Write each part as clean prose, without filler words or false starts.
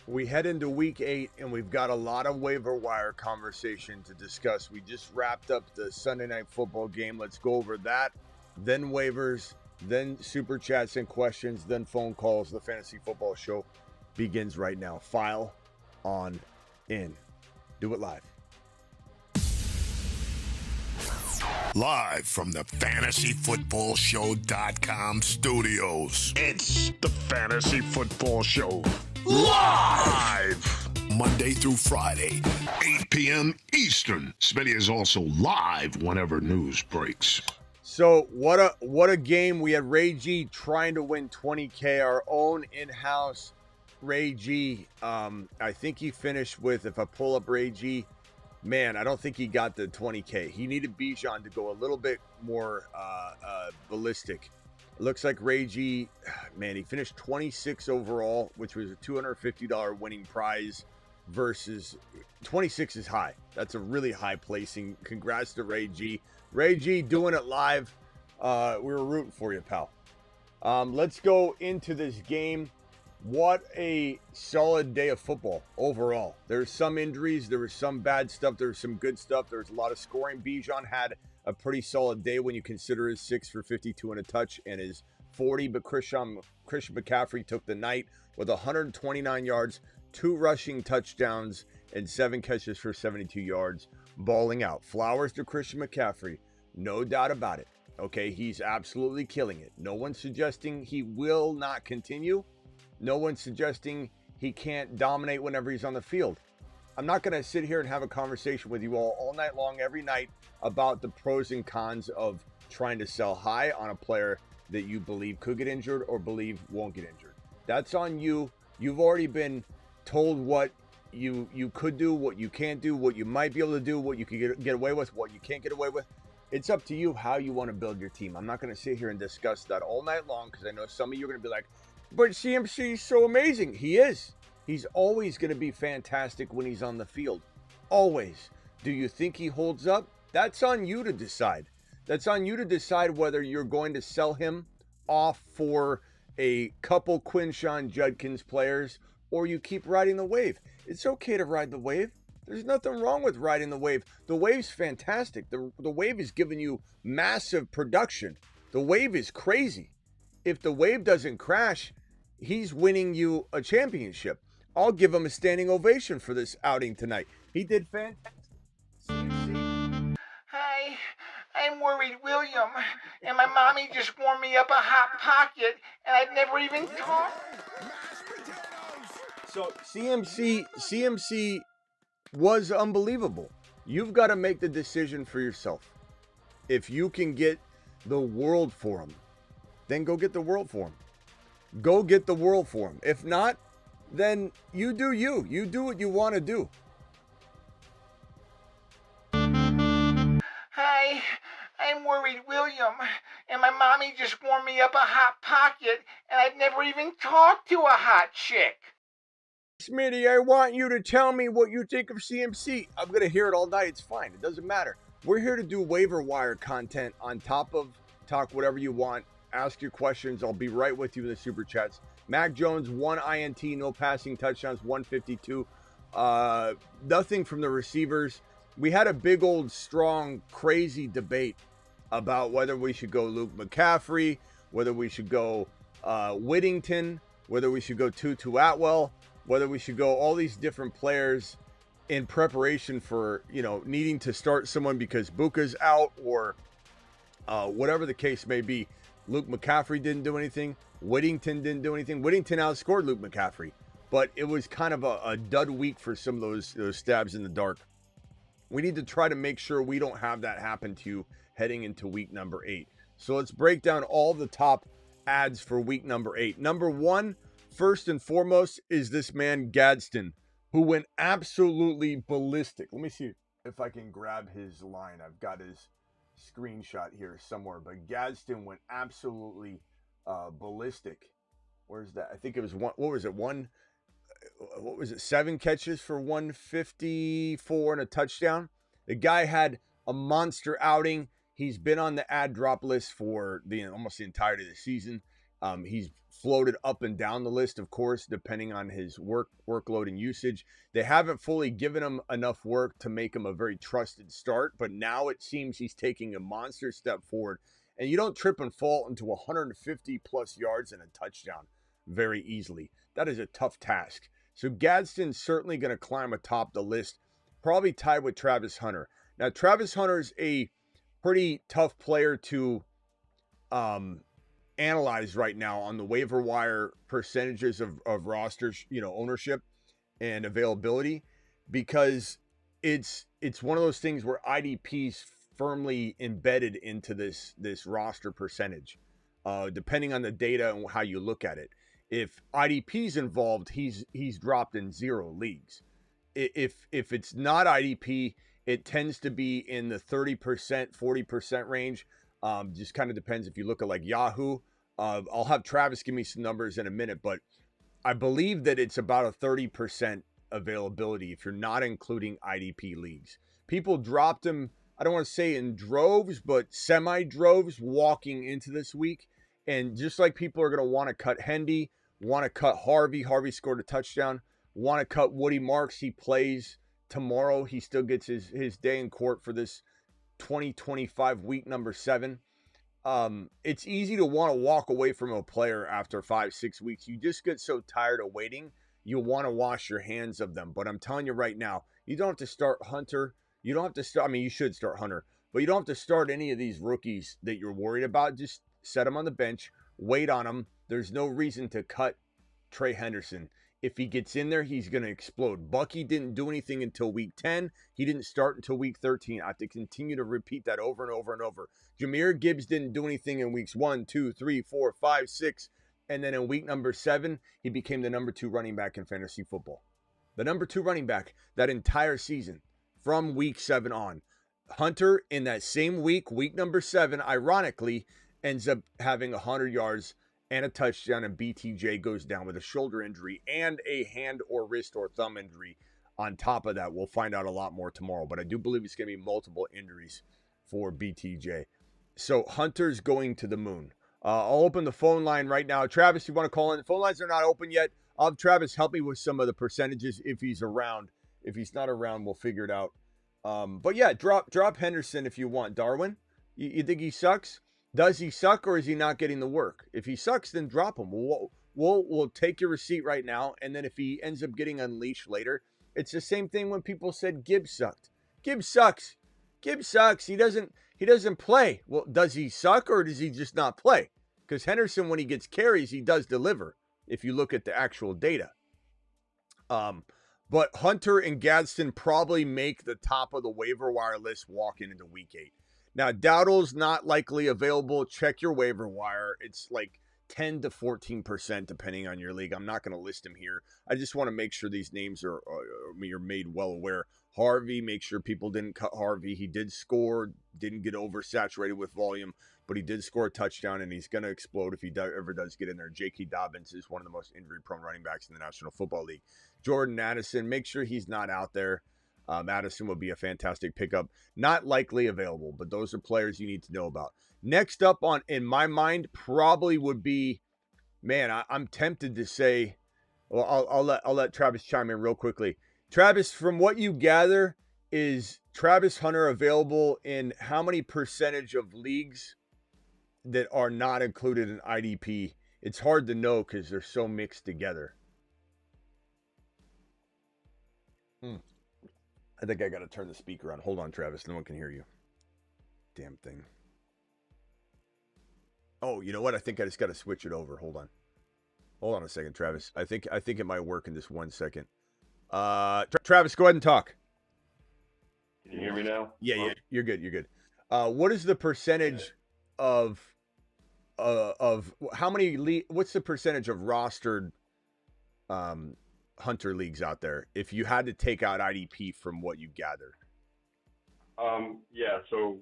We head into week 8 and we've got a lot of waiver wire conversation to discuss. We just wrapped up the Sunday night football game. Let's go over that, then waivers, then super chats and questions, then phone calls. The fantasy football show begins right now. File on in. Do it live. Live from the fantasyfootballshow.com studios. It's the Fantasy Football Show. Live! Monday through Friday, 8 p.m. Eastern. Smitty is also live whenever news breaks. So what a game. We had Ray G trying to win 20K, our own in-house Ray G. I think he finished with, if I pull up Ray G, man, I don't think he got the 20K. He needed Bijan to go a little bit more ballistic. It looks like Ray G, man, he finished 26 overall, which was a $250 winning prize versus 26 is high. That's a really high placing. Congrats to Ray G. Ray G doing it live. We were rooting for you, pal. Let's go into this game. What a solid day of football overall. There's some injuries. There was some bad stuff. There was some good stuff. There was a lot of scoring. Bijan had a pretty solid day when you consider his 6 for 52 and a touch and his 40. But Christian McCaffrey took the night with 129 yards, 2 rushing touchdowns, and 7 catches for 72 yards. Balling out. Flowers to Christian McCaffrey. No doubt about it. Okay, he's absolutely killing it. No one's suggesting he will not continue. No one's suggesting he can't dominate whenever he's on the field. I'm not going to sit here and have a conversation with you all night long, every night, about the pros and cons of trying to sell high on a player that you believe could get injured or believe won't get injured. That's on you. You've already been told what you could do, what you can't do, what you might be able to do, what you could get away with, what you can't get away with. It's up to you how you want to build your team. I'm not going to sit here and discuss that all night long because I know some of you are going to be like, but CMC is so amazing. He is. He's always going to be fantastic when he's on the field. Always. Do you think he holds up? That's on you to decide. That's on you to decide whether you're going to sell him off for a couple Quinshon Judkins players or you keep riding the wave. It's okay to ride the wave. There's nothing wrong with riding the wave. The wave's fantastic. The wave is giving you massive production. The wave is crazy. If the wave doesn't crash, he's winning you a championship. I'll give him a standing ovation for this outing tonight. He did fantastic. Hi, I'm worried William, and my mommy just warmed me up a hot pocket, and I've never even talked. So CMC was unbelievable. You've got to make the decision for yourself. If you can get the world for him, then go get the world for him. Go get the world for him. If not, then you do you. You do what you want to do. Hi, I'm worried William, and my mommy just warmed me up a hot pocket, and I've never even talked to a hot chick. Smitty, I want you to tell me what you think of CMC. I'm going to hear it all night. It's fine. It doesn't matter. We're here to do waiver wire content on top of talk whatever you want. Ask your questions. I'll be right with you in the super chats. Mac Jones, 1 INT, no passing touchdowns, 152. Nothing from the receivers. We had a big old, strong, crazy debate about whether we should go Luke McCaffrey, whether we should go Whittington, whether we should go Tutu Atwell, whether we should go all these different players in preparation for, needing to start someone because Buka's out or whatever the case may be. Luke McCaffrey didn't do anything. Whittington didn't do anything. Whittington outscored Luke McCaffrey, but it was kind of a dud week for some of those stabs in the dark. We need to try to make sure we don't have that happen to you heading into week number 8. So let's break down all the top ads for week number 8. Number 1, first and foremost, is this man Gadsden, who went absolutely ballistic. Let me see if I can grab his line. I've got his screenshot here somewhere, but Gadsden went absolutely ballistic. Where's that? I think it was what was it? 7 catches for 154 and a touchdown. The guy had a monster outing. He's been on the ad drop list for almost the entirety of the season. He's floated up and down the list, of course, depending on his workload and usage. They haven't fully given him enough work to make him a very trusted start, but now it seems he's taking a monster step forward. And you don't trip and fall into 150 plus yards and a touchdown very easily. That is a tough task. So Gadsden's certainly going to climb atop the list, probably tied with Travis Hunter. Now, Travis Hunter's a pretty tough player to analyze right now on the waiver wire percentages of rosters, ownership and availability, because it's one of those things where IDP's firmly embedded into this roster percentage, depending on the data and how you look at it. If IDP's involved, he's dropped in 0 leagues. If it's not IDP, it tends to be in the 30%, 40% range. Just kind of depends if you look at like Yahoo. I'll have Travis give me some numbers in a minute, but I believe that it's about a 30% availability if you're not including IDP leagues. People dropped him, I don't want to say in droves, but semi-droves walking into this week. And just like people are going to want to cut Hendy, want to cut Harvey. Harvey scored a touchdown. Want to cut Woody Marks. He plays tomorrow. He still gets his day in court for this 2025 week number 7. It's easy to want to walk away from a player after 5-6 weeks. You just get so tired of waiting. You want to wash your hands of them. But I'm telling you right now, you don't have to start Hunter. You don't have to start. I mean, you should start Hunter, but you don't have to start any of these rookies that you're worried about. Just set them on the bench, wait on them. There's no reason to cut Trey Henderson. If he gets in there, he's going to explode. Bucky didn't do anything until week 10. He didn't start until week 13. I have to continue to repeat that over and over and over. Jahmyr Gibbs didn't do anything in weeks 1, 2, 3, 4, 5, 6. And then in week number 7, he became the number 2 running back in fantasy football. The number 2 running back that entire season from week 7 on. Hunter, in that same week, week number 7, ironically, ends up having 100 yards and a touchdown, and BTJ goes down with a shoulder injury and a hand or wrist or thumb injury on top of that. We'll find out a lot more tomorrow, but I do believe it's going to be multiple injuries for BTJ. So Hunter's going to the moon. I'll open the phone line right now. Travis, you want to call in? The phone lines are not open yet. I'll have Travis help me with some of the percentages if he's around. If he's not around, we'll figure it out. But yeah, drop Henderson if you want. Darwin, you think he sucks? Does he suck, or is he not getting the work? If he sucks, then drop him. We'll take your receipt right now, and then if he ends up getting unleashed later, it's the same thing when people said Gibbs sucked. Gibbs sucks. Gibbs sucks. He doesn't play. Well, does he suck, or does he just not play? Because Henderson, when he gets carries, he does deliver, if you look at the actual data. But Hunter and Gadsden probably make the top of the waiver wire list walking into week 8. Now, Dowdle's not likely available. Check your waiver wire. It's like 10 to 14% depending on your league. I'm not going to list him here. I just want to make sure these names are made well aware. Harvey, make sure people didn't cut Harvey. He did score, didn't get oversaturated with volume, but he did score a touchdown, and he's going to explode if he ever does get in there. J.K. Dobbins is one of the most injury-prone running backs in the National Football League. Jordan Addison, make sure he's not out there. Addison would be a fantastic pickup. Not likely available, but those are players you need to know about. Next up in my mind, probably would be, I'm tempted to say, well, I'll let Travis chime in real quickly. Travis, from what you gather, is Travis Hunter available in how many percentage of leagues that are not included in IDP? It's hard to know because they're so mixed together. I think I got to turn the speaker on. Hold on, Travis. No one can hear you. Damn thing. Oh, you know what? I think I just got to switch it over. Hold on. Hold on a second, Travis. I think it might work in just 1 second. Travis, go ahead and talk. Can you hear me now? Yeah, you're good. You're good. What is the percentage of how many what's the percentage of rostered Hunter leagues out there if you had to take out IDP from what you gathered? So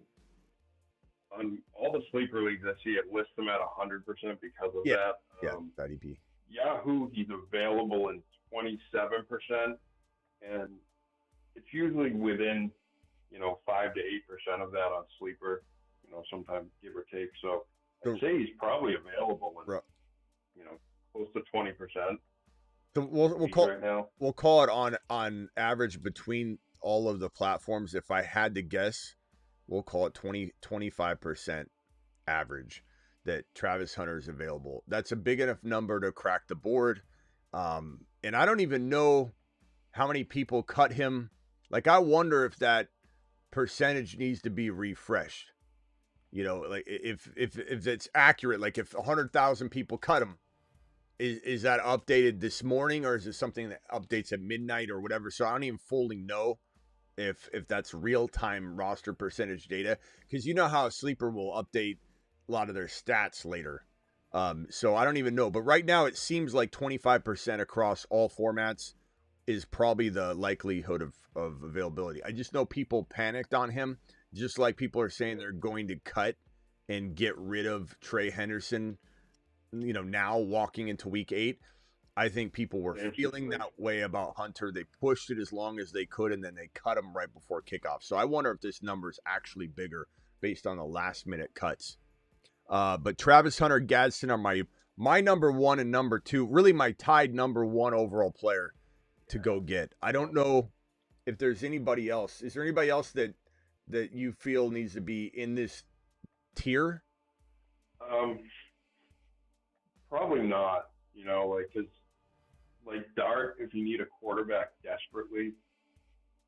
on all the sleeper leagues I see, it lists them at 100% because of that. IDP. Yahoo, he's available in 27%, and it's usually within 5 to 8% of that on sleeper, sometimes give or take. So I'd say he's probably available in close to 20%. So we'll call it on average between all of the platforms. If I had to guess, we'll call it 25% average that Travis Hunter is available. That's a big enough number to crack the board. And I don't even know how many people cut him. Like, I wonder if that percentage needs to be refreshed. Like if it's accurate, like if 100,000 people cut him, is that updated this morning, or is it something that updates at midnight or whatever? So I don't even fully know if that's real-time roster percentage data, because you know how a sleeper will update a lot of their stats later. So I don't even know. But right now it seems like 25% across all formats is probably the likelihood of availability. I just know people panicked on him, just like people are saying they're going to cut and get rid of Trey Henderson, now walking into week 8. I think people were feeling that way about Hunter. They pushed it as long as they could, and then they cut him right before kickoff. So I wonder if this number is actually bigger based on the last-minute cuts. But Travis Hunter, Gadsden are my number 1 and number 2, really my tied number 1 overall player to go get. I don't know if there's anybody else. Is there anybody else that you feel needs to be in this tier? Probably not. Because Dart, if you need a quarterback desperately,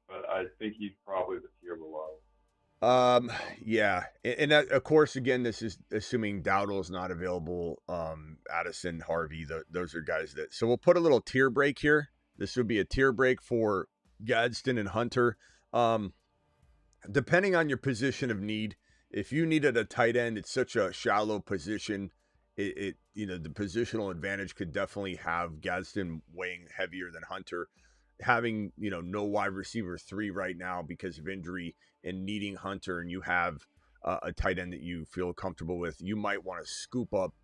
but I think he's probably the tier below. Yeah, and that, of course, again, this is assuming Dowdle is not available. Addison, Harvey, those are guys that. So we'll put a little tier break here. This would be a tier break for Gadsden and Hunter. Depending on your position of need, if you needed a tight end, it's such a shallow position. The positional advantage could definitely have Gadsden weighing heavier than Hunter. Having, no wide receiver 3 right now because of injury and needing Hunter, and you have a tight end that you feel comfortable with, you might want to scoop up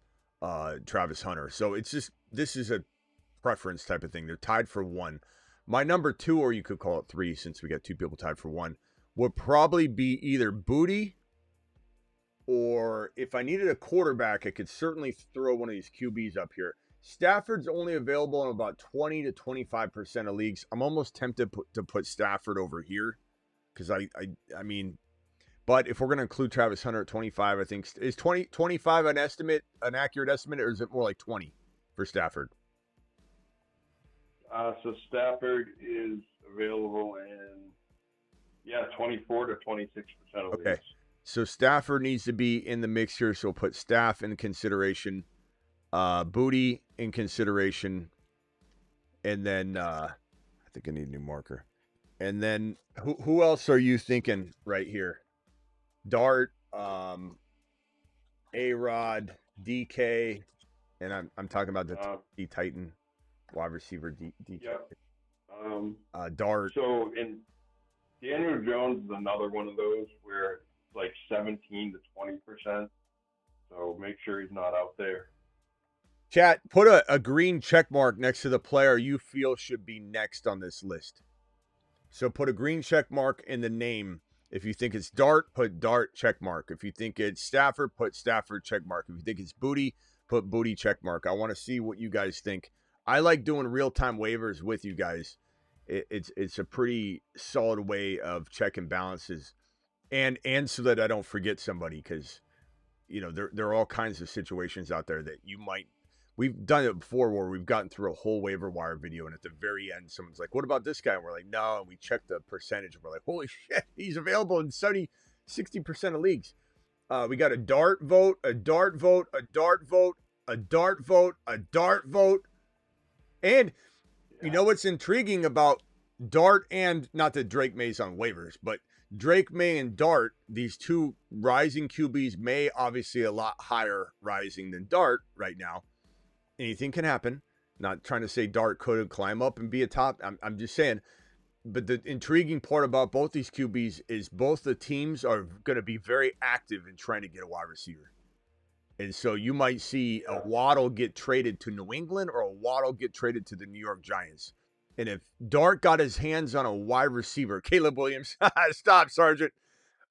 Travis Hunter. So this is a preference type of thing. They're tied for 1. My number 2, or you could call it 3 since we got 2 people tied for 1, would probably be either Booty, or if I needed a quarterback, I could certainly throw one of these QBs up here. Stafford's only available in about 20 to 25% of leagues. I'm almost tempted to put Stafford over here because I mean, but if we're going to include Travis Hunter at 25, I think is 25 an accurate estimate, or is it more like 20 for Stafford? So Stafford is available in 24 to 26% of leagues. Okay, so Stafford needs to be in the mix here. So we'll put Staff in consideration. Booty in consideration, and then I think I need a new marker. And then who else are you thinking right here? Dart, A-Rod, DK, and I'm talking about the Titan wide receiver DK. Yeah. Dart. So Daniel Jones is another one of those where it's like 17 to 20%. So make sure he's not out there. Chat, put a green check mark next to the player you feel should be next on this list. So put a green check mark in the name. If you think it's Dart, put Dart check mark. If you think it's Stafford, put Stafford check mark. If you think it's Booty, put Booty check mark. I want to see what you guys think. I like doing real-time waivers with you guys. It's a pretty solid way of checking balances, and so that I don't forget somebody, because there are all kinds of situations out there that you might. We've done it before where we've gotten through a whole waiver wire video, and at the very end, someone's like, what about this guy? And we're like, no. And we check the percentage, and we're like, holy shit, he's available in 60% of leagues. We got a Dart vote, a Dart vote, a Dart vote, a Dart vote, a Dart vote. And you know what's intriguing about Dart, and not that Drake May's on waivers, but Drake May and Dart, these 2 rising QBs, May obviously a lot higher rising than Dart right now. Anything can happen. Not trying to say Dart couldn't climb up and be a top. I'm just saying. But the intriguing part about both these QBs is both the teams are going to be very active in trying to get a wide receiver. And so you might see a Waddle get traded to New England, or a Waddle get traded to the New York Giants. And if Dart got his hands on a wide receiver, Caleb Williams, stop, Sergeant.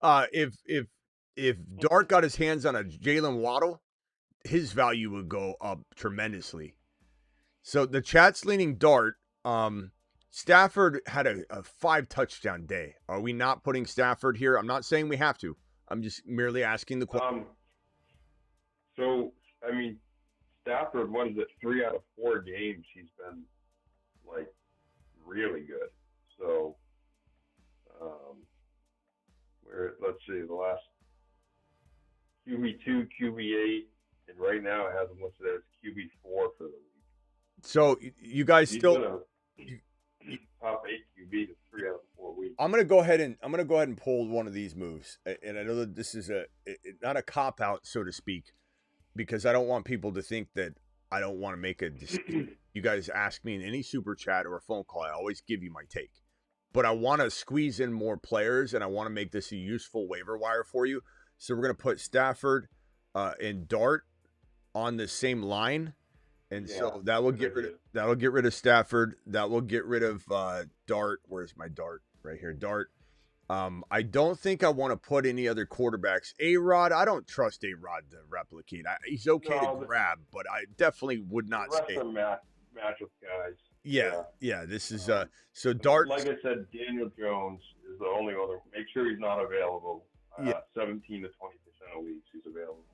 If Dart got his hands on a Jalen Waddle, his value would go up tremendously. So the chat's leaning Dart. Stafford had a 5 touchdown day. Are we not putting Stafford here? I'm not saying we have to. I'm just merely asking the question. So, I mean, Stafford, what is it, 3 out of 4 games he's been, like, really good. So, let's see, the last QB2, QB8, and right now it has him listed as QB4 for the week. So you guys He's still top 8 QB to 3 out of 4 weeks. I'm gonna go ahead and pull one of these moves, and I know that this is not a cop out, so to speak, because I don't want people to think that I don't want to make a decision. You guys ask me in any super chat or a phone call, I always give you my take. But I want to squeeze in more players, and I want to make this a useful waiver wire for you. So we're going to put Stafford and Dart on the same line, and so that will get rid of Stafford. That will get rid of Dart. Where's my Dart? Right here, Dart. I don't think I want to put any other quarterbacks. A-Rod, I don't trust A-Rod to replicate. He's okay to grab, but I definitely would not say. The rest are matchup guys. Yeah. This is so Dart. Like I said, Daniel Jones is the only other. Make sure he's not available. 17 to 20% of leagues he's available.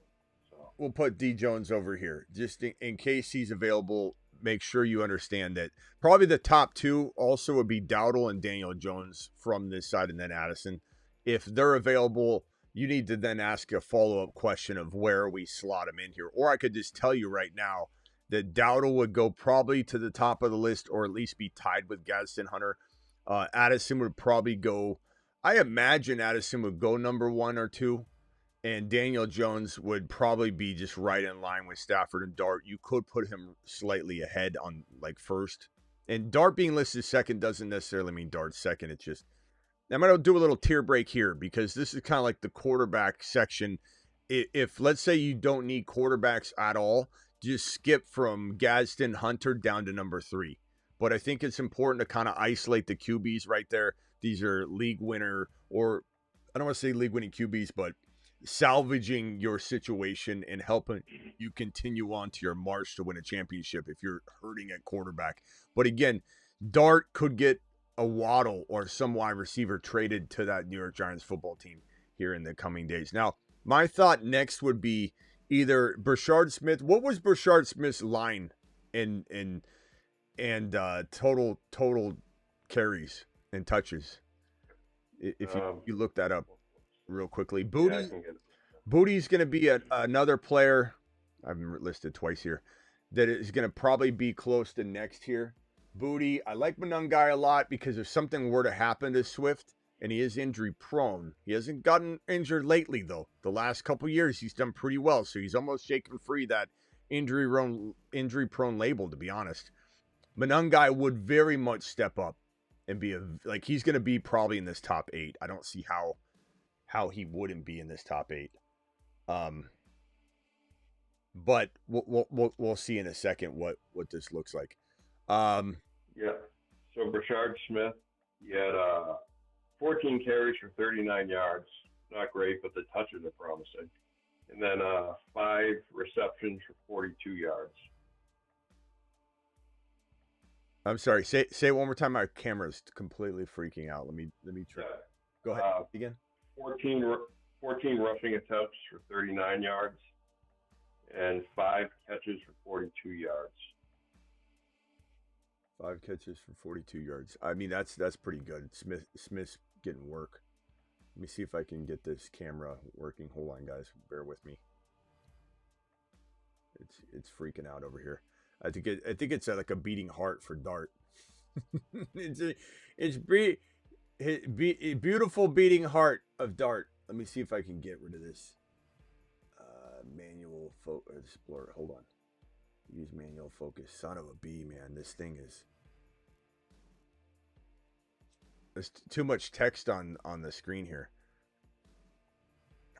So we'll put D Jones over here just in case he's available. Make sure you understand that probably the top 2 also would be Dowdle and Daniel Jones from this side, and then Addison. If they're available, you need to then ask a follow-up question of where we slot them in here. Or I could just tell you right now that Dowdle would go probably to the top of the list, or at least be tied with Gadsden Hunter. Addison would probably go. I imagine Addison would go number 1 or 2, and Daniel Jones would probably be just right in line with Stafford and Dart. You could put him slightly ahead on like first, and Dart being listed second doesn't necessarily mean Dart's second. It's just I'm going to do a little tier break here because this is kind of like the quarterback section. If let's say you don't need quarterbacks at all, just skip from Gadsden Hunter down to number 3. But I think it's important to kind of isolate the QBs right there. These are league winner, or I don't want to say league winning QBs, but salvaging your situation and helping you continue on to your march to win a championship if you're hurting at quarterback. But again, Dart could get a Waddle or some wide receiver traded to that New York Giants football team here in the coming days. Now, my thought next would be either Brashard Smith. What was Brashard Smith's line in total carries and touches? If you look that up real quickly. Booty's going to be another player. I've listed twice here that is going to probably be close to next here. Booty, I like Monungai a lot because if something were to happen to Swift, and he is injury prone. He hasn't gotten injured lately, though. The last couple years, he's done pretty well, so he's almost shaken free that injury prone label, to be honest. Monungai would very much step up and be he's going to be probably in this top 8. I don't see how he wouldn't be in this top 8. But we'll see in a second what this looks like. Yeah. So Brashard Smith, he had 14 carries for 39 yards. Not great, but the touches are promising. And then 5 receptions for 42 yards. I'm sorry. Say it one more time. My camera's completely freaking out. Let me try. Yeah. Go ahead again. 14 rushing attempts for 39 yards and 5 catches for 42 yards. 5 catches for 42 yards. I mean, that's pretty good. Smith's getting work. Let me see if I can get this camera working. Hold on, guys. Bear with me. It's freaking out over here. I think it's like a beating heart for Dart. it's beautiful beating heart of Dart. Let me see if I can get rid of this manual explorer. Hold on. Use manual focus. Son of a bee, man. This thing is. There's too much text on the screen here.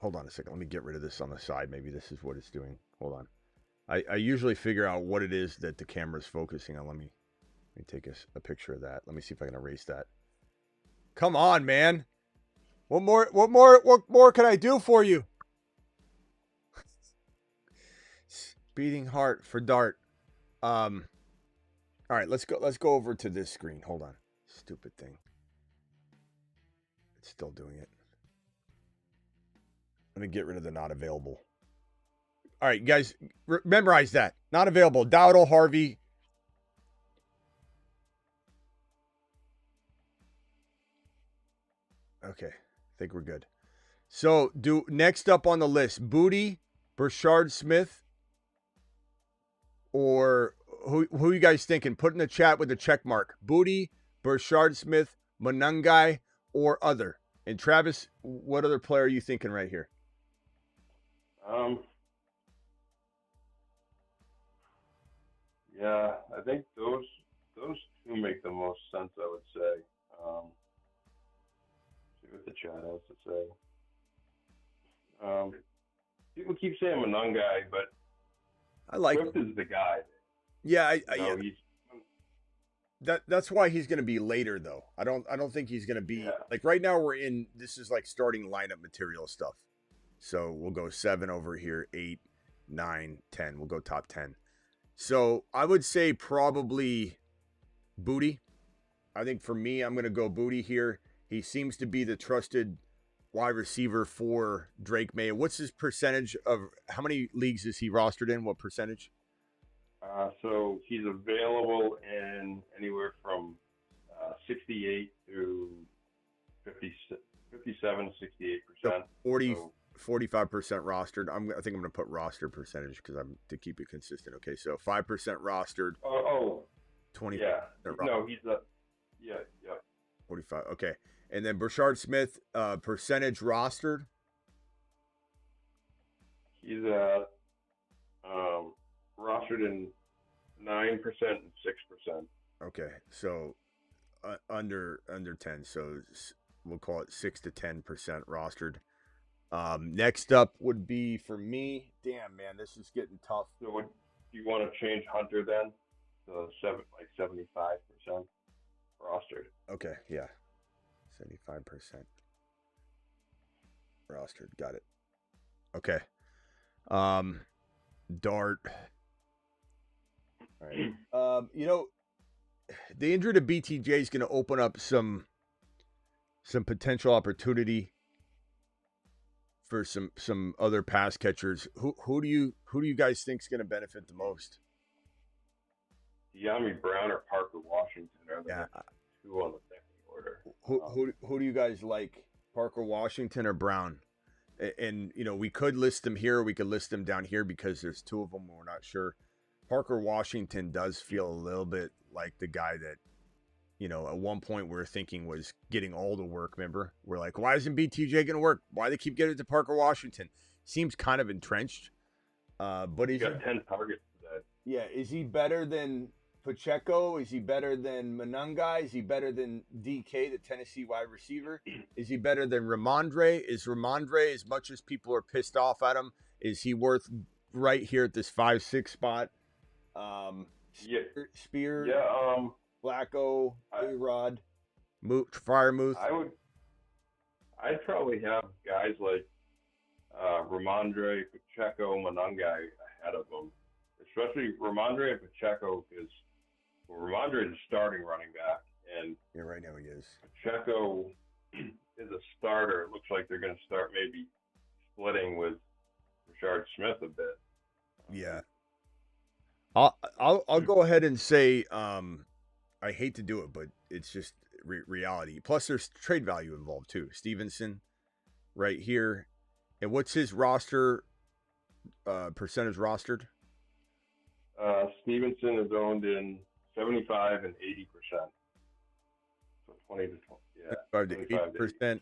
Hold on a second. Let me get rid of this on the side. Maybe this is what it's doing. Hold on. I usually figure out what it is that the camera's focusing on. Let me take a picture of that. Let me see if I can erase that. Come on, man. What more can I do for you? Beating heart for Dart. All right, let's go over to this screen. Hold on. Stupid thing. It's still doing it. Let me get rid of the not available. All right, guys, memorize that. Not available. Dowdle, Harvey. Okay, I think we're good. So, next up on the list, Booty, Burchard Smith, or who you guys thinking? Put in the chat with a check mark. Booty, Burchard Smith, Monangai, or other. And Travis, what other player are you thinking right here? Yeah, I think those two make the most sense, I would say. See what the chat has to say. People keep saying Monangai, but I like Swift him. is the guy. Yeah, Yeah. that's why he's going to be later though. I don't think he's going to be like right now. This is like starting lineup material stuff. So we'll go 7 over here, 8, 9, 10. We'll go top 10. So I would say probably Booty. I think for me, I'm going to go Booty here. He seems to be the trusted wide receiver for Drake May. What's his percentage of how many leagues is he rostered in? What percentage? So he's available in anywhere from 68 to 57, 68%. 45% rostered. I think I'm going to put roster percentage because I'm to keep it consistent. Okay, so 5% rostered. 20. Yeah. No, he's a. Yeah. 45. Okay, and then Burchard Smith, percentage rostered. He's rostered in 9% and 6%. Okay, so under 10. So we'll call it 6 to 10% rostered. Next up would be for me. Damn, man, this is getting tough. So would you want to change Hunter then to 75% rostered? Okay, yeah, 75% rostered. Got it. Okay. Dart. All right. The injury to BTJ is going to open up some potential opportunity for some other pass catchers. Who do you guys think is going to benefit the most? De'Ami Brown or Parker Washington are the two on the second order. Who do you guys like? Parker Washington or Brown? And we could list them here, or we could list them down here because there's two of them. We're not sure. Parker Washington does feel a little bit like the guy that, at one point we were thinking was getting all the work. Remember, we're like, why isn't BTJ going to work? Why they keep getting it to Parker Washington? Seems kind of entrenched. But he's got 10 targets today. Yeah, is he better than Pacheco? Is he better than Monangai? Is he better than DK, the Tennessee wide receiver? Is he better than Ramondre? Is Ramondre, as much as people are pissed off at him, is he worth right here at this 5-6 spot? Spear, Flacco, A-Rod, Freiermuth. I'd probably have guys like Ramondre, Pacheco, Monangai ahead of them, especially Ramondre and Pacheco, because Ramondre is a starting running back, and right now he is. Pacheco is a starter. It looks like they're going to start maybe splitting with Burchard Smith a bit. Yeah. I'll go ahead and say I hate to do it, but it's just reality. Plus, there's trade value involved too. Stevenson, right here, and what's his roster percentage rostered? Stevenson is owned in 75 and 80%. So 20 to 20. Yeah, 75 to 80%.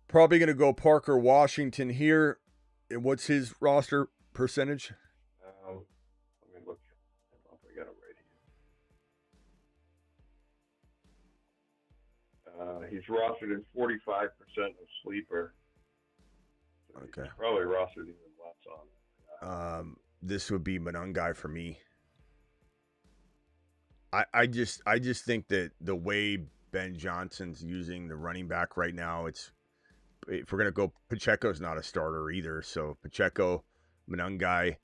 Probably going to go Parker Washington here. And what's his roster percentage? Let me look. I don't know if I got it right here. He's rostered in 45% of sleeper. So okay. He's probably rostered even less on. This would be Monangai for me. I just think that the way Ben Johnson's using the running back right now, if we're gonna go, Pacheco's not a starter either. So Pacheco, Monangai.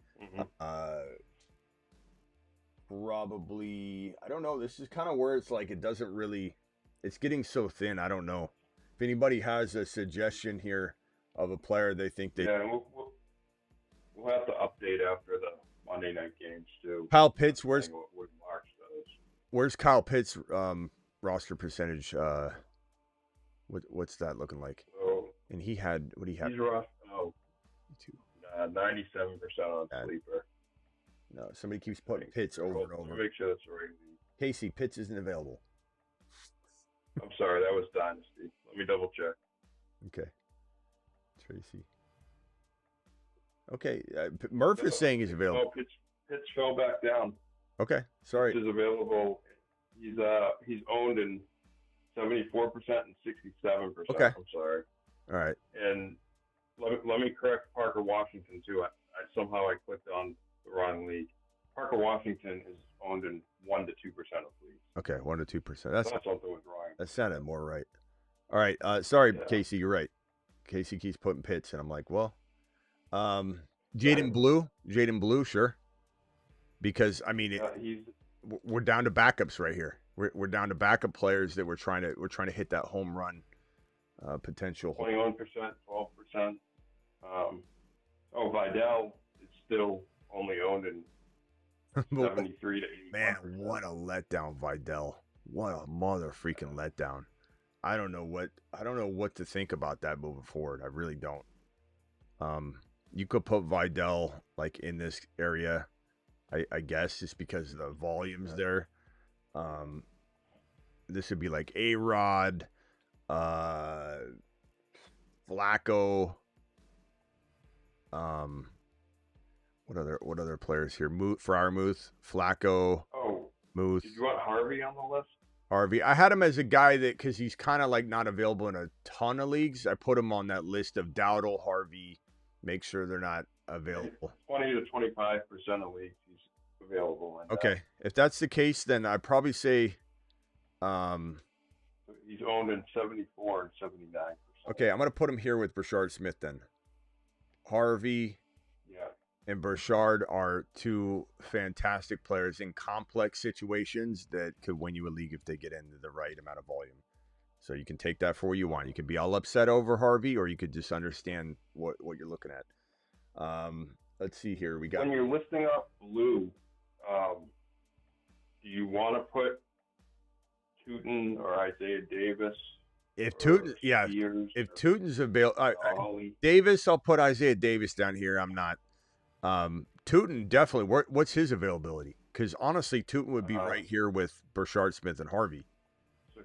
Probably, I don't know. This is kind of where it's like it doesn't really, it's getting so thin. I don't know. If anybody has a suggestion here of a player they think they. Yeah, we'll have to update after the Monday night games too. Kyle Pitts, where's what March does. Where's Kyle Pitts roster percentage? What's that looking like? So, and he had, what do you have? He's rough. 97% on sleeper. No, somebody keeps putting Pitts over and over. Make sure that's right. Casey, Pitts isn't available. I'm sorry, that was Dynasty. Let me double check. Okay. Tracy. Okay, Murph is saying he's available. Oh, Pitts fell back down. Okay, sorry. Pitts is available. He's owned in 74% and 67%. Okay. I'm sorry. All right. And let me correct Parker Washington too. Somehow I clicked on the wrong league. Parker Washington is owned in 1 to 2% of leagues. Okay, 1 to 2%. That's something was wrong. That sounded more right. All right. Sorry, yeah. Casey, you're right. Casey keeps putting Pitts, and I'm like, well, Jaden Blue, sure. Because I mean, we're down to backups right here. We're down to backup players that we're trying to hit that home run potential. 21%, 12%. Vidal is still only owned in 73 to 81%. Man, what a letdown, Vidal! What a mother freaking letdown. I don't know what to think about that moving forward. I really don't. You could put Vidal like in this area, I guess, just because the volume's there. This would be like A-Rod, Flacco. What other players here? Freiermuth, Flacco. Muth. Did you want Harvey on the list? Harvey. I had him as a guy that, because he's kind of like not available in a ton of leagues. I put him on that list of Dowdle, Harvey. Make sure they're not available. 20 to 25% of leagues he's available in. Okay, if that's the case, then I'd probably say. He's owned in 74 and 79%. Okay, I'm gonna put him here with Brashard Smith then. Harvey. And Burchard are two fantastic players in complex situations that could win you a league if they get into the right amount of volume. So you can take that for what you want. You can be all upset over Harvey, or you could just understand what you're looking at. Let's see here. We got, when you're listing up Blue, do you want to put Tootin or Isaiah Davis? If Tootin's available, Davis, I'll put Isaiah Davis down here. I'm not. Tootin definitely. What's his availability? Because honestly, Tootin would be right here with Burchard Smith and Harvey. So,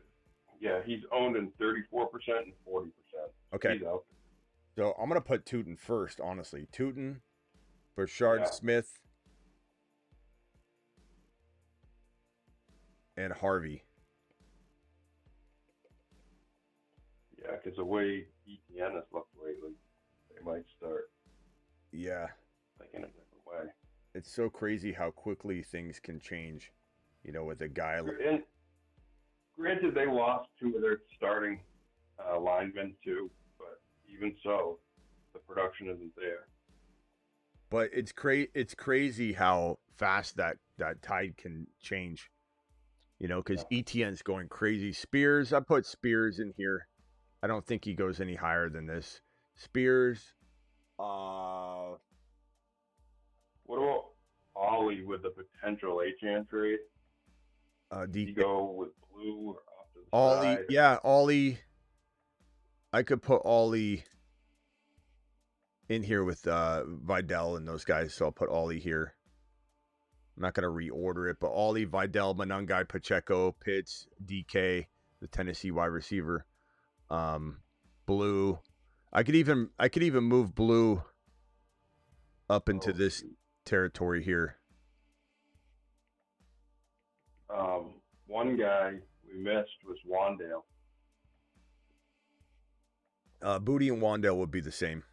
yeah, he's owned in 34% and 40%. Okay. He's out. So I'm gonna put Tootin first. Honestly, Tootin, Burchard Smith, and Harvey. Yeah, because the way ETN has looked lately, they might start. Yeah. In a different way. It's so crazy how quickly things can change, with a guy like. And granted, they lost two of their starting linemen too, but even so, the production isn't there. But it's crazy how fast that tide can change, because ETN's going crazy. Spears, I put Spears in here. I don't think he goes any higher than this. Spears. What about Ollie with the potential Achane trade? Do you go with Blue or off to the Ollie, side? Yeah, Ollie. I could put Ollie in here with Vidal and those guys, so I'll put Ollie here. I'm not going to reorder it, but Ollie, Vidal, Manungai, Pacheco, Pitts, DK, the Tennessee wide receiver. Blue. I could even move Blue up into this territory here. One guy we missed was Wandale. Booty and Wandale would be the same.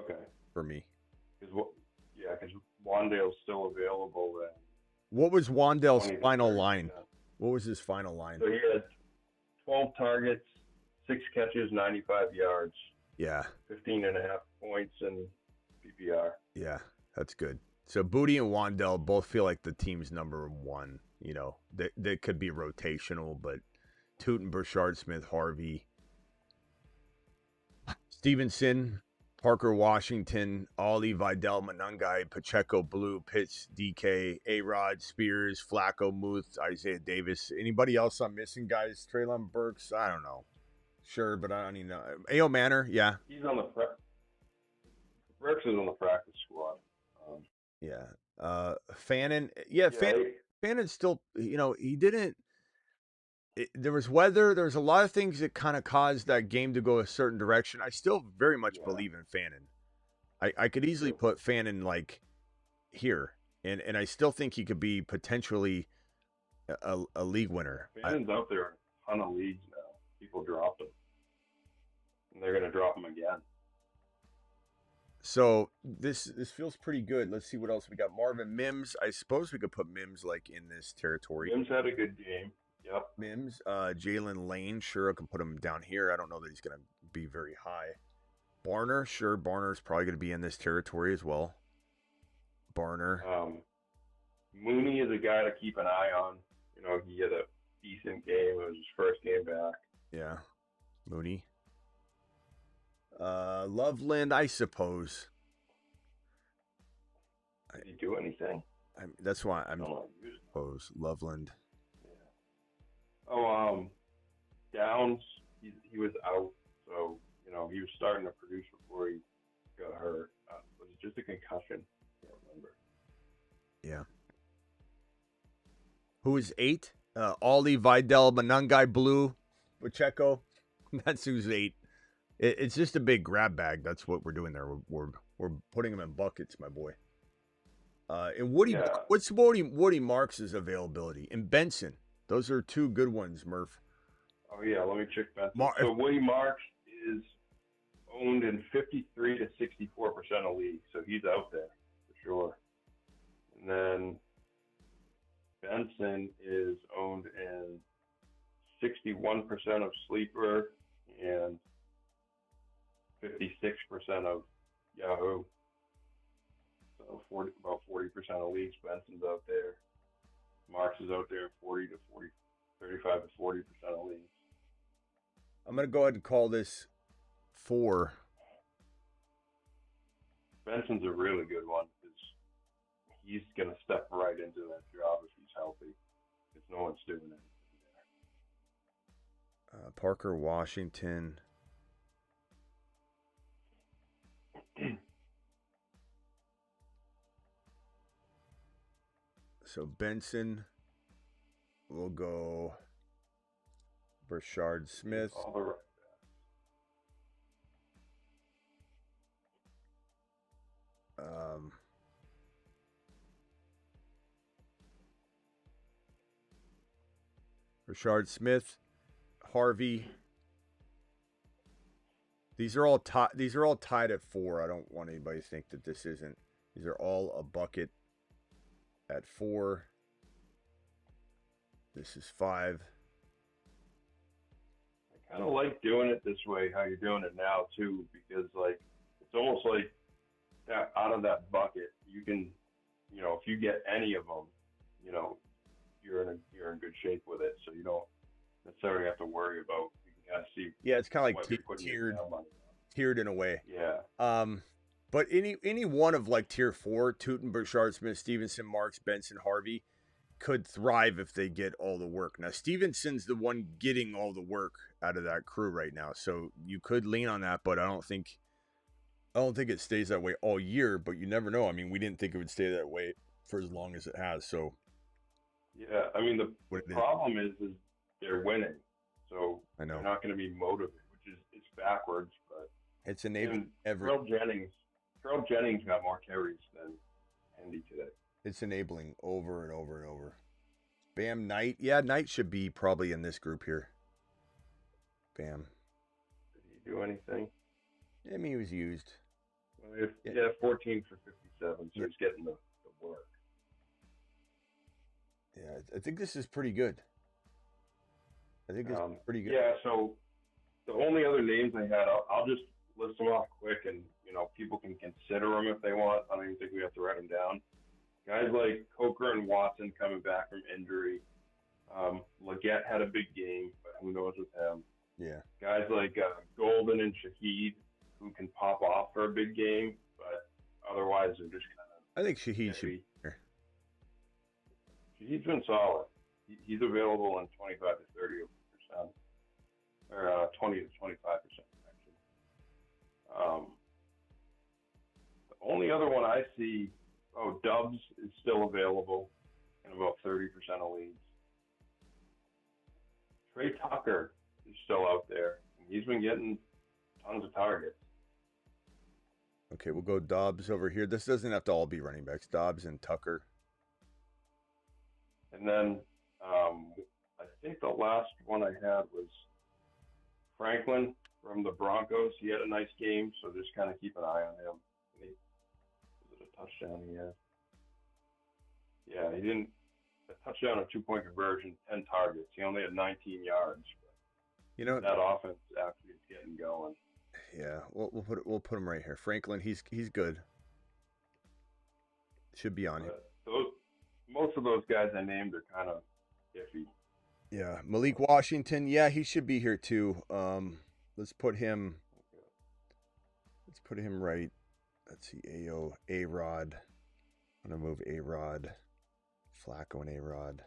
Okay. For me. Because Wandale's still available. What was Wandale's final line? What was his final line? So he had 12 targets, 6 catches, 95 yards. Yeah. 15.5 points in PPR. Yeah. That's good. So Booty and Wandell both feel like the team's number one. You know, they could be rotational, but Tootin, Burchard, Smith, Harvey, Stevenson, Parker, Washington, Ollie, Vidal, Manungai, Pacheco, Blue, Pitts, DK, A-Rod, Spears, Flacco, Muth, Isaiah Davis. Anybody else I'm missing, guys? Treylon Burks? I don't know. Sure, but I don't even know. A.O. Manor, yeah. He's on the Burks is on the practice squad. Yeah. Fannin, Fannon's still, you know, he didn't. There was weather. There was a lot of things that kind of caused that game to go a certain direction. I still very much believe in Fannin. I could easily put Fannin like here, and I still think he could be potentially a league winner. Fannon's out there in a ton of leagues now. People dropped him, and they're going to drop him again. So this feels pretty good. Let's see what else we got. Marvin Mims. I suppose we could put Mims like in this territory. Mims had a good game. Yep. Mims, Jalen Lane, sure, I can put him down here. I don't know that he's going to be very high. Barner, sure, Barner's probably going to be in this territory as well. Barner. Mooney is a guy to keep an eye on. You know, he had a decent game. It was his first game back. Yeah, Mooney. Loveland, I suppose. Did he do anything? That's why I'm suppose Loveland. Oh, Downs, he was out, so, you know, he was starting to produce before he got hurt. Was it just a concussion? I can't remember. Yeah. Who is 8? Ollie, Vidal, Manungai, Blue, Pacheco. That's who's 8. It's just a big grab bag. That's what we're doing there. We're putting them in buckets, my boy. And Woody, what's Woody Marks' availability? And Benson. Those are two good ones, Murph. Oh, yeah, let me check that. So Woody Marks is owned in 53 to 64% of leagues, so he's out there for sure. And then Benson is owned in 61% of Sleeper and 56% of Yahoo. So about 40% of leagues, Benson's out there. Marks is out there 35 to 40% of leagues. I'm going to go ahead and call this 4. Benson's a really good one because he's going to step right into that job if he's healthy. Because no one's doing anything there. Parker, Washington. So Benson will go Burchard Smith. All the right Burchard Smith, Harvey. These are all tied at 4. I don't want anybody to think that this isn't. These are all a bucket at 4. This is 5. I kind of like doing it this way, how you're doing it now too, because like it's almost like that out of that bucket, you can, you know, if you get any of them, you know, you're in good shape with it, so you don't necessarily have to worry about. You can kind of see. Yeah, it's kind of like tiered in a way. Yeah. But any one of like tier 4, Tootin, Burchard, Smith, Stevenson, Marks, Benson, Harvey, could thrive if they get all the work. Now, Stevenson's the one getting all the work out of that crew right now, so you could lean on that, but I don't think it stays that way all year, but you never know. I mean, we didn't think it would stay that way for as long as it has, so. Yeah, I mean, the problem is they're winning, so I know they're not going to be motivated, which is it's backwards, but it's enabling Terrell Jennings got more carries than Hendy today. It's enabling over and over and over. Bam, Knight. Yeah, Knight should be probably in this group here. Bam. Did he do anything? I mean, he was used. Well, 14 for 57, so he's getting the work. Yeah, I think this is pretty good. I think it's pretty good. Yeah, so the only other names I had, I'll just list them off quick, and people can consider them if they want. I don't even think we have to write them down. Guys like Coker and Watson coming back from injury. Leggett had a big game, but who knows with him. Yeah. Guys like Golden and Shaheed, who can pop off for a big game, but otherwise they're just kind of. I think Shaheed should be here. Shaheed's been solid. He's available in 25 to 30%, or 20 to 25% actually. The only other one I see, Dubs is still available in about 30% of leagues. Trey Tucker is still out there. He's been getting tons of targets. Okay, we'll go Dobbs over here. This doesn't have to all be running backs. Dobbs and Tucker. And then I think the last one I had was Franklin from the Broncos. He had a nice game, so just kind of keep an eye on him. Was it a touchdown he had? Yeah, he didn't. A touchdown, a 2-point conversion, 10 targets. He only had 19 yards. That offense actually is getting going. Yeah, we'll put him right here. Franklin, he's good. Should be on him. Most of those guys I named are kind of iffy. Yeah, Malik Washington. Yeah, he should be here too. Let's put him. Let's put him right. Let's see, A-Rod. I'm gonna move A-Rod. Flacco and A-Rod.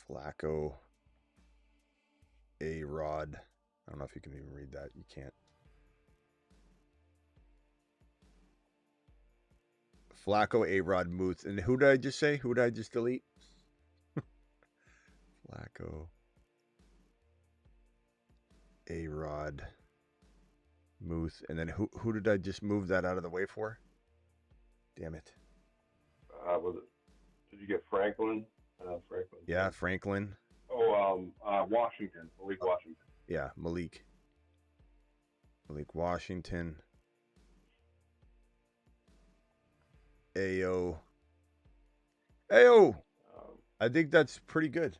Flacco. A-Rod. I don't know if you can even read that. You can't. Flacco, A-Rod, Muth. And who did I just say? Who did I just delete? Flacco. A-Rod. Muth. And then who did I just move that out of the way for? Damn it. Did you get Franklin? Franklin. Yeah, Franklin. Washington. Malik Washington. Yeah, Malik Washington. Ayo. I think that's pretty good.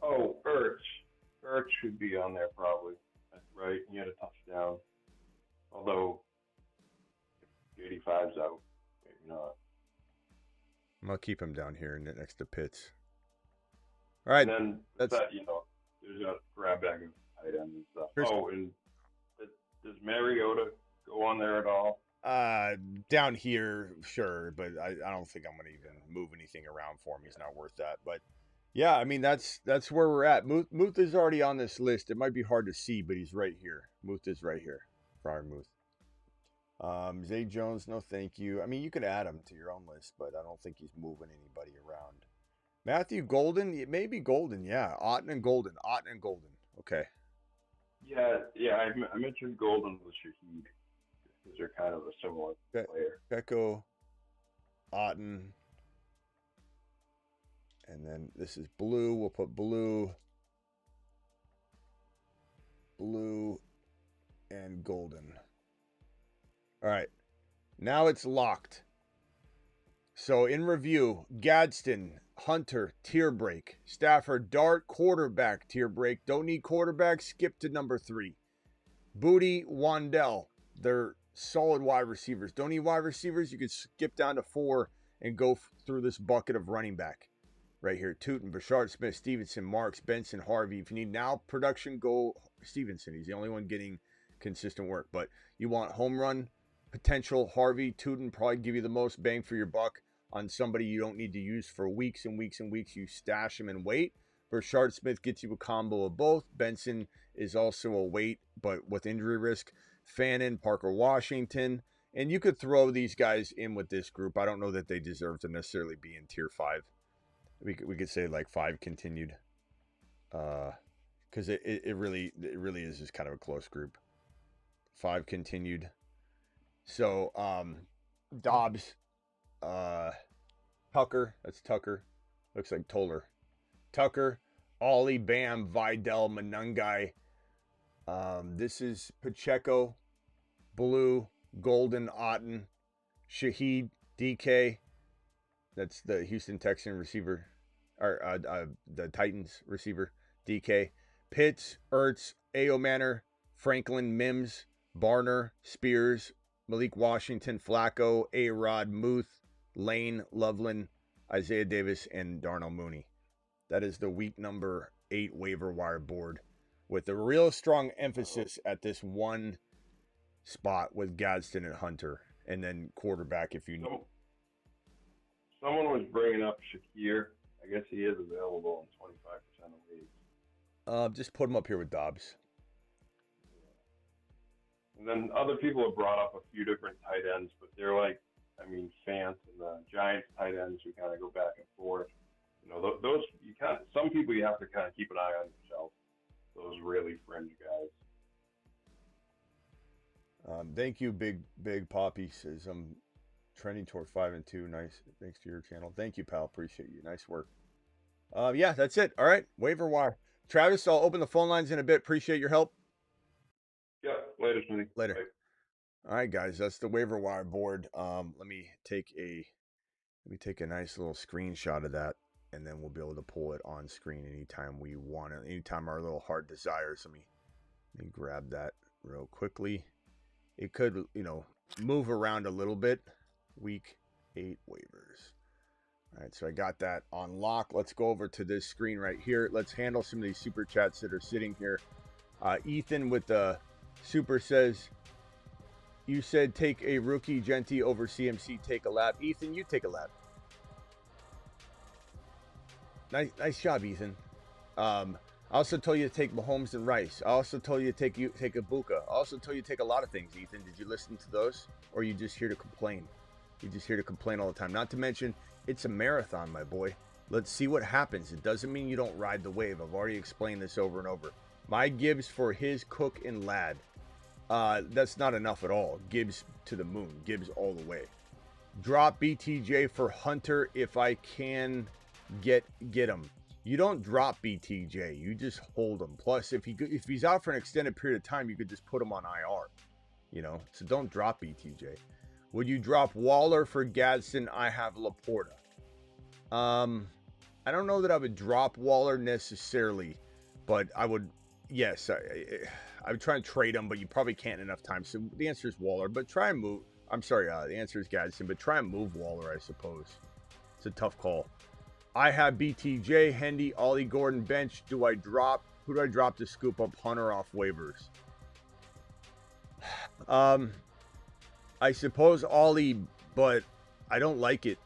Ertz should be on there probably. That's right. He had a touchdown. Although, if 85's out, maybe not. I'm going to keep him down here next to Pitts. All right. And then, there's a grab bag of tight ends and stuff. And does Mariota go on there at all? Down here, sure, but I don't think I'm going to even move anything around for him. He's not worth that. But, yeah, I mean, that's where we're at. Muth is already on this list. It might be hard to see, but he's right here. Muth is right here. Friar Muth. Zay Jones, no thank you. I mean, you could add him to your own list, but I don't think he's moving anybody around. Matthew Golden, it may be Golden, yeah. Otten and Golden. Okay. Yeah, I mentioned Golden with Shaheed because they're kind of a similar player. Pecco, Otten, and then this is blue. We'll put blue, and golden. All right, now it's locked. So in review, Gadsden, Hunter, tier break. Stafford, Dart, quarterback, tier break. Don't need quarterback, skip to number 3. Booty, Wandell, they're solid wide receivers. Don't need wide receivers, you could skip down to 4 and go through this bucket of running back. Right here, Tootin, Bashard, Smith, Stevenson, Marks, Benson, Harvey. If you need now production, go Stevenson. He's the only one getting consistent work. But you want home run potential, Harvey, Tootin probably give you the most bang for your buck on somebody you don't need to use for weeks and weeks and weeks. You stash him and wait. Bashard Smith gets you a combo of both. Benson is also a wait, but with injury risk. Fannin, Parker Washington. And you could throw these guys in with this group. I don't know that they deserve to necessarily be in tier 5. We could say like 5 continued. Because it really is just kind of a close group. 5 continued. So, Dobbs, Tucker, that's Tucker. Looks like Toller. Tucker, Ollie, Bam, Vidal, Manungai. This is Pacheco, Blue, Golden, Otten, Shaheed, DK. That's the Houston Texan receiver, or the Titans receiver, DK. Pitts, Ertz, Manor, Franklin, Mims, Barner, Spears, Malik Washington, Flacco, A-Rod, Muth, Lane, Loveland, Isaiah Davis, and Darnell Mooney. That is the week number 8 waiver wire board with a real strong emphasis at this one spot with Gadsden and Hunter, and then quarterback if you need. Someone was bringing up Shakir. I guess he is available in 25% of leagues. Just put him up here with Dobbs. And then other people have brought up a few different tight ends, but they're like, I mean, Fant and the Giants tight ends who kind of go back and forth. You know, those you kind of, some people you have to kind of keep an eye on yourself. Those really fringe guys. Thank you, Big Poppy says I'm trending toward 5-2. Nice, thanks to your channel. Thank you, pal. Appreciate you. Nice work. Yeah, that's it. All right, waiver wire. Travis, I'll open the phone lines in a bit. Appreciate your help. Yeah, later, Smitty. Later. Bye. All right, guys, that's the waiver wire board. Let me take a nice little screenshot of that, and then we'll be able to pull it on screen anytime we want it. Anytime our little heart desires. Let me grab that real quickly. It could, move around a little bit. Week 8 waivers. All right, so I got that on lock. Let's go over to this screen right here. Let's handle some of these super chats that are sitting here. Ethan with the super says, you said take a rookie Genty over CMC, take a lap. Ethan, you take a lap. Nice job, Ethan. I also told you to take Mahomes and Rice. I also told you to take Ibuka. I also told you to take a lot of things, Ethan. Did you listen to those? Or are you just here to complain? You're just here to complain all the time. Not to mention, it's a marathon, my boy. Let's see what happens. It doesn't mean you don't ride the wave. I've already explained this over and over. My Gibbs for his Cook and Ladd. That's not enough at all. Gibbs to the moon. Gibbs all the way. Drop BTJ for Hunter if I can get him. You don't drop BTJ. You just hold him. Plus, if he's out for an extended period of time, you could just put him on IR. So don't drop BTJ. Would you drop Waller for Gadsden? I have Laporta. I don't know that I would drop Waller necessarily, but I would. Yes, I would try and trade him, but you probably can't enough times. So the answer is Waller, but try and move. I'm sorry, the answer is Gadsden, but try and move Waller, I suppose. It's a tough call. I have BTJ, Hendy, Ollie Gordon, bench. Who do I drop to scoop up Hunter off waivers? I suppose Ollie, but I don't like it.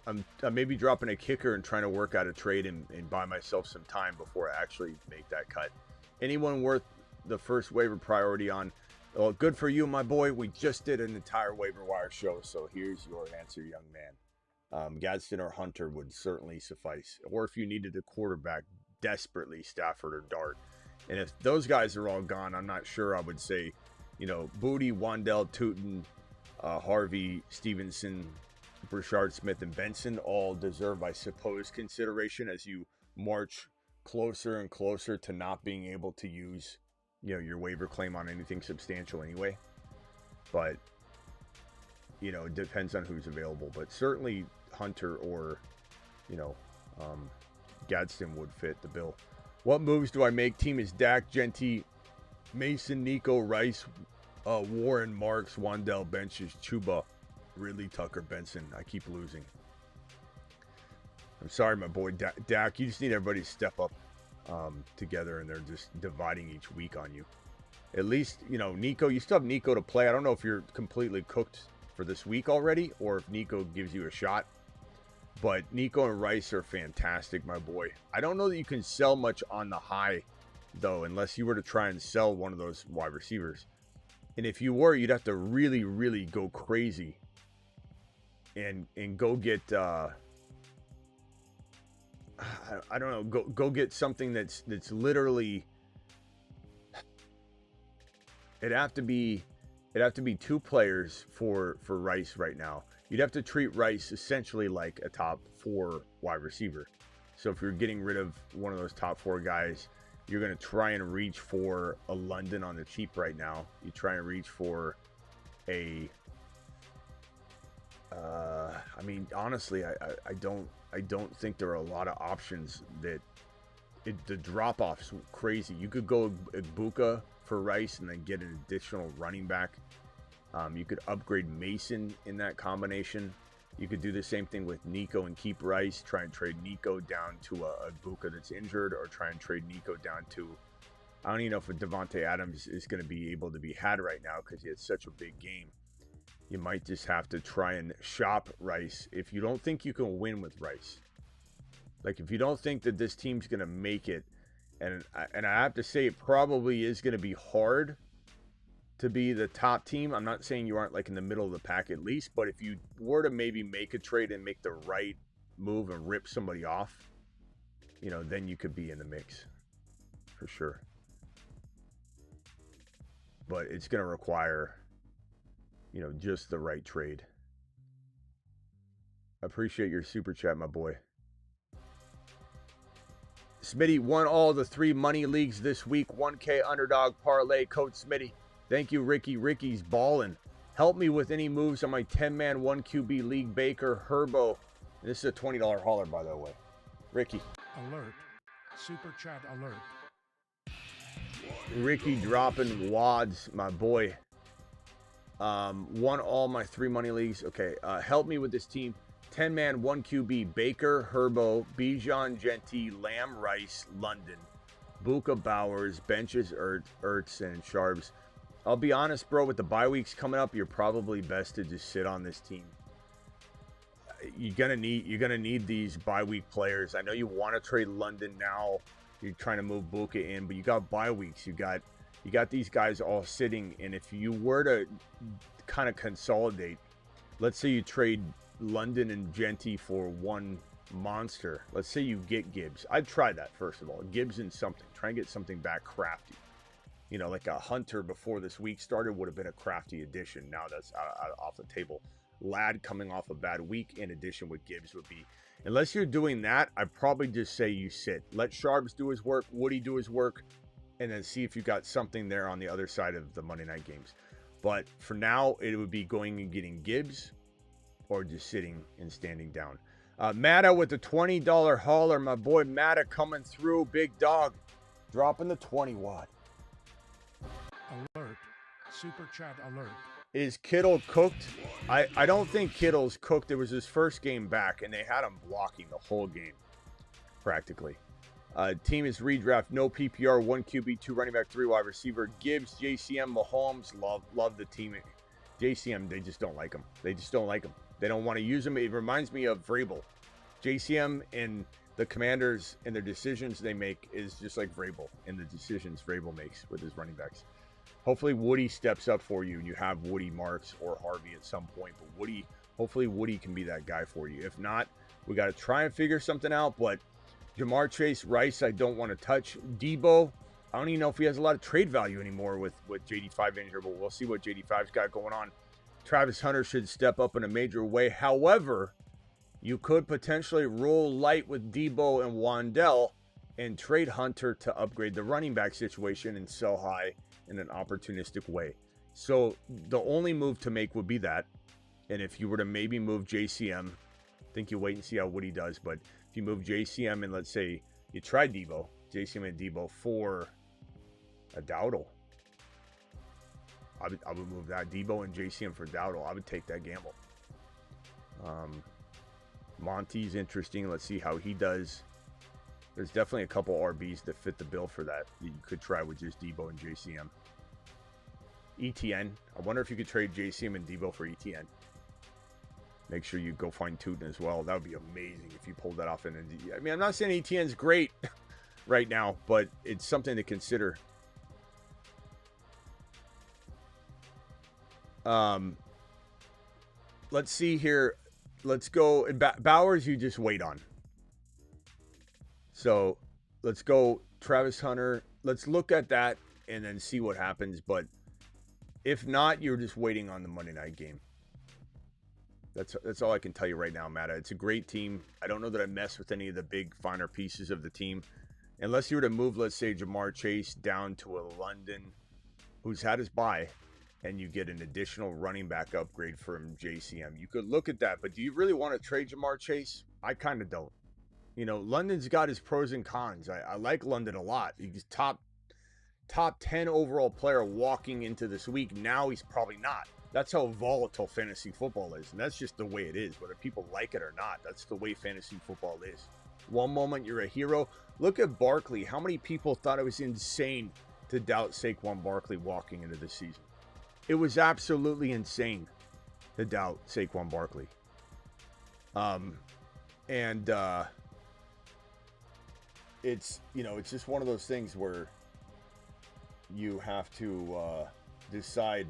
I'm maybe dropping a kicker and trying to work out a trade and buy myself some time before I actually make that cut. Anyone worth the first waiver priority on? Well, good for you, my boy. We just did an entire waiver wire show, so here's your answer, young man. Gadsden or Hunter would certainly suffice. Or if you needed a quarterback desperately, Stafford or Dart. And if those guys are all gone, I'm not sure I would say, Booty, Wandell, Tootin, Harvey, Stevenson, Brashard Smith, and Benson all deserve, I suppose, consideration as you march closer and closer to not being able to use, your waiver claim on anything substantial anyway. But, it depends on who's available. But certainly Hunter or, Gadsden would fit the bill. What moves do I make? Team is Dak, Genty, Mason, Nico, Rice, Warren, Marks, Wandell, Benches, Chuba, Ridley, Tucker, Benson. I keep losing. I'm sorry, my boy Dak. You just need everybody to step up together, and they're just dividing each week on you. At least, Nico, you still have Nico to play. I don't know if you're completely cooked for this week already or if Nico gives you a shot. But Nico and Rice are fantastic, my boy. I don't know that you can sell much on the high, though, unless you were to try and sell one of those wide receivers. And if you were, you'd have to really, really go crazy and go get I don't know, go get something that's literally, it'd have to be 2 players for Rice right now. You'd have to treat Rice essentially like a top 4 wide receiver. So if you're getting rid of one of those top 4 guys, you're going to try and reach for a London on the cheap right now. You try and reach for a honestly, I don't think there are a lot of options that the drop-off's crazy. You could go Ibuka for Rice and then get an additional running back. You could upgrade Mason in that combination. You could do the same thing with Nico and keep Rice. Try and trade Nico down to a Ibuka that's injured, or try and trade Nico down to, I don't even know if Devontae Adams is going to be able to be had right now because he had such a big game. You might just have to try and shop Rice if you don't think you can win with Rice. Like, if you don't think that this team's going to make it, and I have to say it probably is going to be hard to be the top team. I'm not saying you aren't like in the middle of the pack at least, but if you were to maybe make a trade and make the right move and rip somebody off, you know, then you could be in the mix for sure. But it's going to require, you know, just the right trade. Appreciate your super chat, my boy. Smitty won all the 3 money leagues this week. 1K underdog parlay, code Smitty. Thank you, Ricky. Ricky's ballin'. Help me with any moves on my 10-man 1QB league. Baker, Herbo. This is a $20 hauler, by the way. Ricky. Alert. Super chat alert. Ricky dropping wads, my boy. Won all my 3 money leagues. Okay, help me with this team. 10-man 1QB. Baker, Herbo, Bijan, Genty, Lamb, Rice, London. Buka, Bowers, benches, Ertz, and Sharps. I'll be honest, bro, with the bye weeks coming up, you're probably best to just sit on this team. You're gonna need these bye week players. I know you want to trade London now. You're trying to move Buka in, but you got bye weeks. You got these guys all sitting, and if you were to kind of consolidate, let's say you trade London and Genty for one monster. Let's say you get Gibbs. I'd try that first of all. Gibbs and something. Try and get something back crafty. You know, like a Hunter before this week started would have been a crafty addition. Now that's off the table. Ladd coming off a bad week in addition with Gibbs would be. Unless you're doing that, I'd probably just say you sit. Let Sharps do his work, Woody do his work, and then see if you got something there on the other side of the Monday night games. But for now, it would be going and getting Gibbs or just sitting and standing down. Matta with the $20 hauler. My boy Matta coming through. Big dog. Dropping the 20 watt. Alert. Super chat alert. Is Kittle cooked? I don't think Kittle's cooked. It was his first game back, and they had him blocking the whole game, practically. Team is redraft, no PPR, 1 QB, 2 running back, 3 wide receiver. Gibbs, JCM, Mahomes, love the team. JCM, they just don't like him. They just don't like him. They don't want to use him. It reminds me of Vrabel. JCM and the Commanders and their decisions they make is just like Vrabel and the decisions Vrabel makes with his running backs. Hopefully Woody steps up for you and you have Woody, Marks, or Harvey at some point. But hopefully Woody can be that guy for you. If not, we got to try and figure something out. But Jamar Chase, Rice, I don't want to touch. Debo, I don't even know if he has a lot of trade value anymore with JD5 in here, but we'll see what JD5's got going on. Travis Hunter should step up in a major way. However, you could potentially roll light with Debo and Wandell and trade Hunter to upgrade the running back situation and sell high in an opportunistic way. So the only move to make would be that. And if you were to maybe move JCM, I think you wait and see how Woody does. But if you move JCM and let's say you try Debo, JCM and Debo for a Dowdle, I would move that. Debo and JCM for Dowdle. I would take that gamble. Monty's interesting. Let's see how he does. There's definitely a couple RBs that fit the bill for that you could try with just Debo and JCM. ETN. I wonder if you could trade JCM and Debo for ETN. Make sure you go find Tootin as well. That would be amazing if you pulled that off. I mean, I'm not saying ETN's great right now, but it's something to consider. Let's see here. Let's go. Bowers, you just wait on. So let's go Travis Hunter. Let's look at that and then see what happens. But if not, you're just waiting on the Monday night game. That's all I can tell you right now, Matt. It's a great team. I don't know that I mess with any of the big finer pieces of the team. Unless you were to move, let's say, Jamar Chase down to a London who's had his bye, and you get an additional running back upgrade from JCM. You could look at that, but do you really want to trade Jamar Chase? I kind of don't. You know, London's got his pros and cons. I like London a lot. He's top 10 overall player walking into this week. Now he's probably not. That's how volatile fantasy football is. And that's just the way it is, whether people like it or not. That's the way fantasy football is. One moment you're a hero. Look at Barkley. How many people thought it was insane to doubt Saquon Barkley walking into the season? It was absolutely insane to doubt Saquon Barkley. It's, you know, it's just one of those things where you have to decide,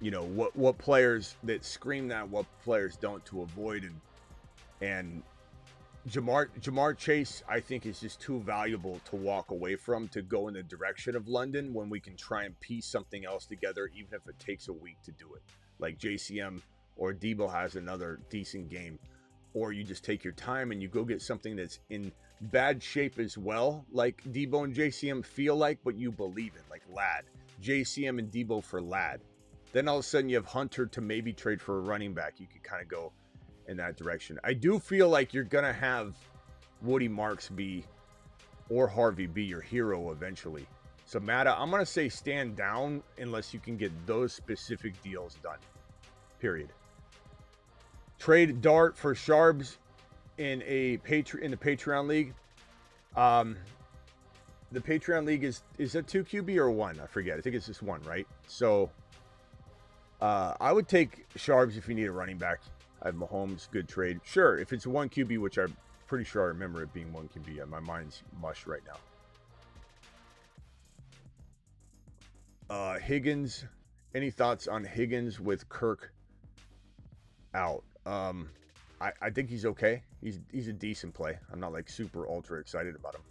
you know, what players that scream that, what players don't, to avoid. And Jamar Chase, I think, is just too valuable to walk away from, to go in the direction of London when we can try and piece something else together, even if it takes a week to do it. Like JCM or Debo has another decent game. Or you just take your time and you go get something that's in bad shape as well, like Debo and JCM feel like, but you believe in, like Ladd. JCM and Debo for Ladd. Then all of a sudden you have Hunter to maybe trade for a running back. You could kind of go in that direction. I do feel like you're going to have Woody Marks be, or Harvey be, your hero eventually. So Matta, I'm going to say stand down unless you can get those specific deals done. Period. Trade Dart for Sharps in the Patreon league. The Patreon league is that 2 QB or 1? I forget. I think it's just 1, right? So I would take Sharps if you need a running back. I have Mahomes, good trade. Sure, if it's 1 QB, which I'm pretty sure I remember it being 1 QB. My mind's mush right now. Higgins. Any thoughts on Higgins with Kirk out? I think he's okay. He's a decent play. I'm not like super ultra excited about him,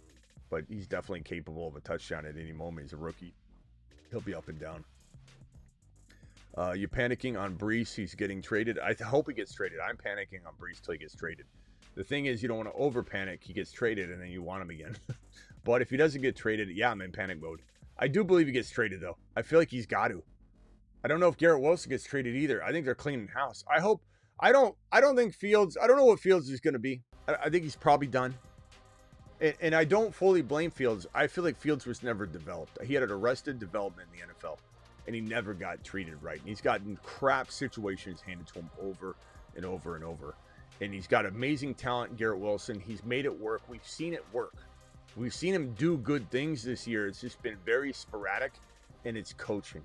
but he's definitely capable of a touchdown at any moment. He's a rookie. He'll be up and down. You panicking on Brees? He's getting traded. I hope he gets traded. I'm panicking on Brees till he gets traded. The thing is, you don't want to over panic. He gets traded and then you want him again. But if he doesn't get traded, yeah, I'm in panic mode. I do believe he gets traded though. I feel like he's got to. I don't know if Garrett Wilson gets traded either. I think they're cleaning house. I hope. I don't think Fields. I don't know what Fields is going to be. I think he's probably done. And I don't fully blame Fields. I feel like Fields was never developed. He had an arrested development in the NFL, and he never got treated right. And he's gotten crap situations handed to him over and over and over. And he's got amazing talent, Garrett Wilson. He's made it work. We've seen it work. We've seen him do good things this year. It's just been very sporadic, and it's coaching.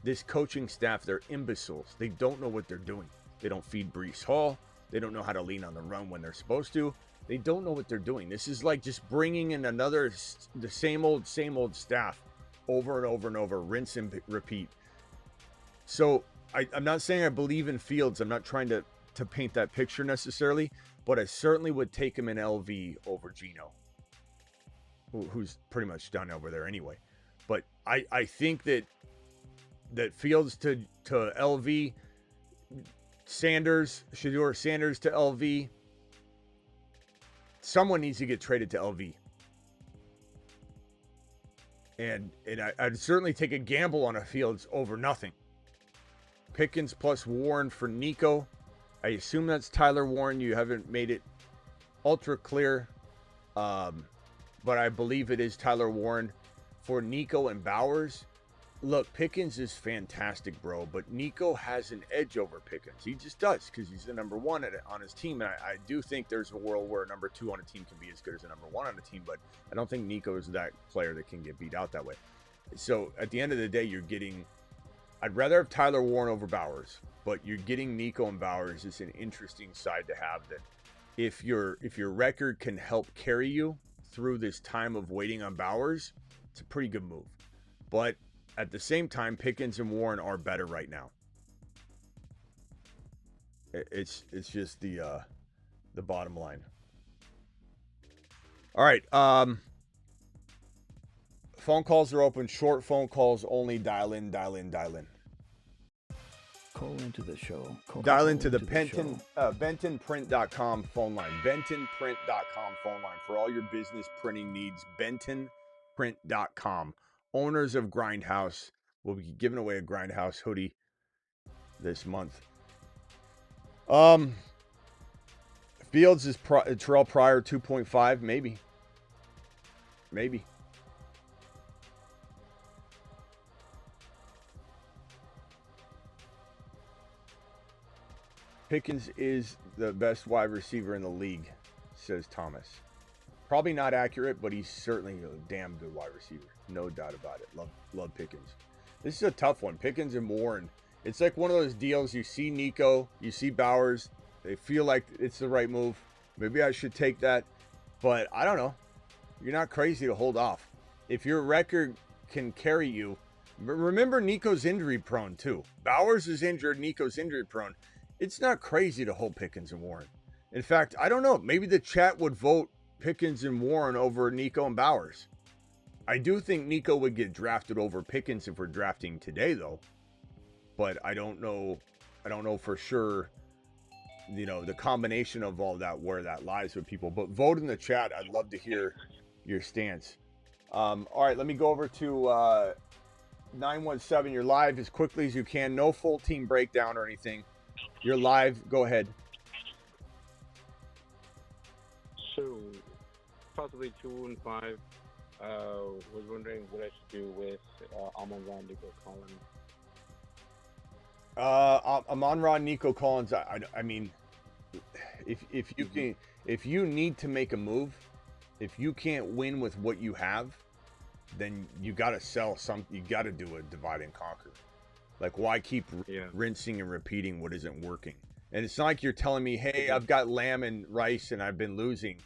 This coaching staff, they're imbeciles. They don't know what they're doing. They don't feed Brees Hall. They don't know how to lean on the run when they're supposed to. They don't know what they're doing. This is like just bringing in the same old staff over and over and over, rinse and repeat. So I'm not saying I believe in Fields. I'm not trying to paint that picture necessarily, but I certainly would take him in LV over Geno, who's pretty much done over there anyway. But I think that Fields to LV, Shedeur Sanders to LV. Someone needs to get traded to LV. And I'd certainly take a gamble on a Fields over nothing. Pickens plus Warren for Nico. I assume that's Tyler Warren. You haven't made it ultra clear. But I believe it is Tyler Warren for Nico and Bowers. Look, Pickens is fantastic, bro, but Nico has an edge over Pickens. He just does, because he's the number 1 on his team, and I do think there's a world where a number 2 on a team can be as good as a number 1 on a team, but I don't think Nico is that player that can get beat out that way. So at the end of the day, I'd rather have Tyler Warren over Bowers, but you're getting Nico and Bowers is an interesting side to have, that if your record can help carry you through this time of waiting on Bowers, it's a pretty good move. But at the same time, Pickens and Warren are better right now. It's just the bottom line. All right. Phone calls are open. Short phone calls only. Dial in. Call into the show. Dial into the bentonprint.com phone line. bentonprint.com phone line for all your business printing needs. bentonprint.com. Owners of Grindhouse will be giving away a Grindhouse hoodie this month. Fields is Terrell Pryor 2.5, maybe. Maybe. Pickens is the best wide receiver in the league, says Thomas. Probably not accurate, but he's certainly a damn good wide receiver. No doubt about it. Love Pickens. This is a tough one. Pickens and Warren. It's like one of those deals. You see Nico, you see Bowers. They feel like it's the right move. Maybe I should take that. But I don't know. You're not crazy to hold off. If your record can carry you. Remember, Nico's injury prone too. Bowers is injured. Nico's injury prone. It's not crazy to hold Pickens and Warren. In fact, I don't know. Maybe the chat would vote Pickens and Warren over Nico and Bowers. I do think Nico would get drafted over Pickens if we're drafting today, though. But I don't know. I don't know for sure, you know, the combination of all that, where that lies with people. But vote in the chat. I'd love to hear your stance. All right, let me go over to 917. You're live as quickly as you can. No full team breakdown or anything. You're live. Go ahead. So, possibly 2 and 5. Was wondering what I should do with Amon-Ra, Nico Collins. Amon-Ra, Nico Collins. I mean, if you can, if you need to make a move, if you can't win with what you have, then you got to sell some. You got to do a divide and conquer. Like, why keep rinsing and repeating what isn't working? And it's not like you're telling me, hey, I've got Lamb and Rice and I've been losing.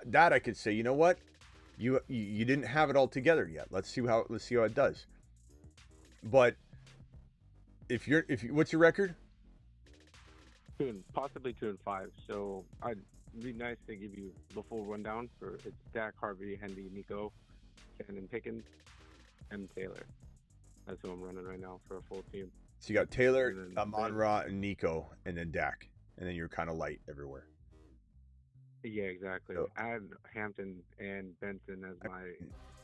That I could say, you know what? You didn't have it all together yet. Let's see how it does. But if you what's your record? Possibly 2 and 5. So it'd be nice to give you the full rundown for it's Dak, Harvey, Henry, Nico, and Pickens, and Taylor. That's who I'm running right now for a full team. So you got Taylor, Amon-Ra, and Nico, and then Dak, and then you're kind of light everywhere. Yeah, exactly. So, add Hampton and Benson as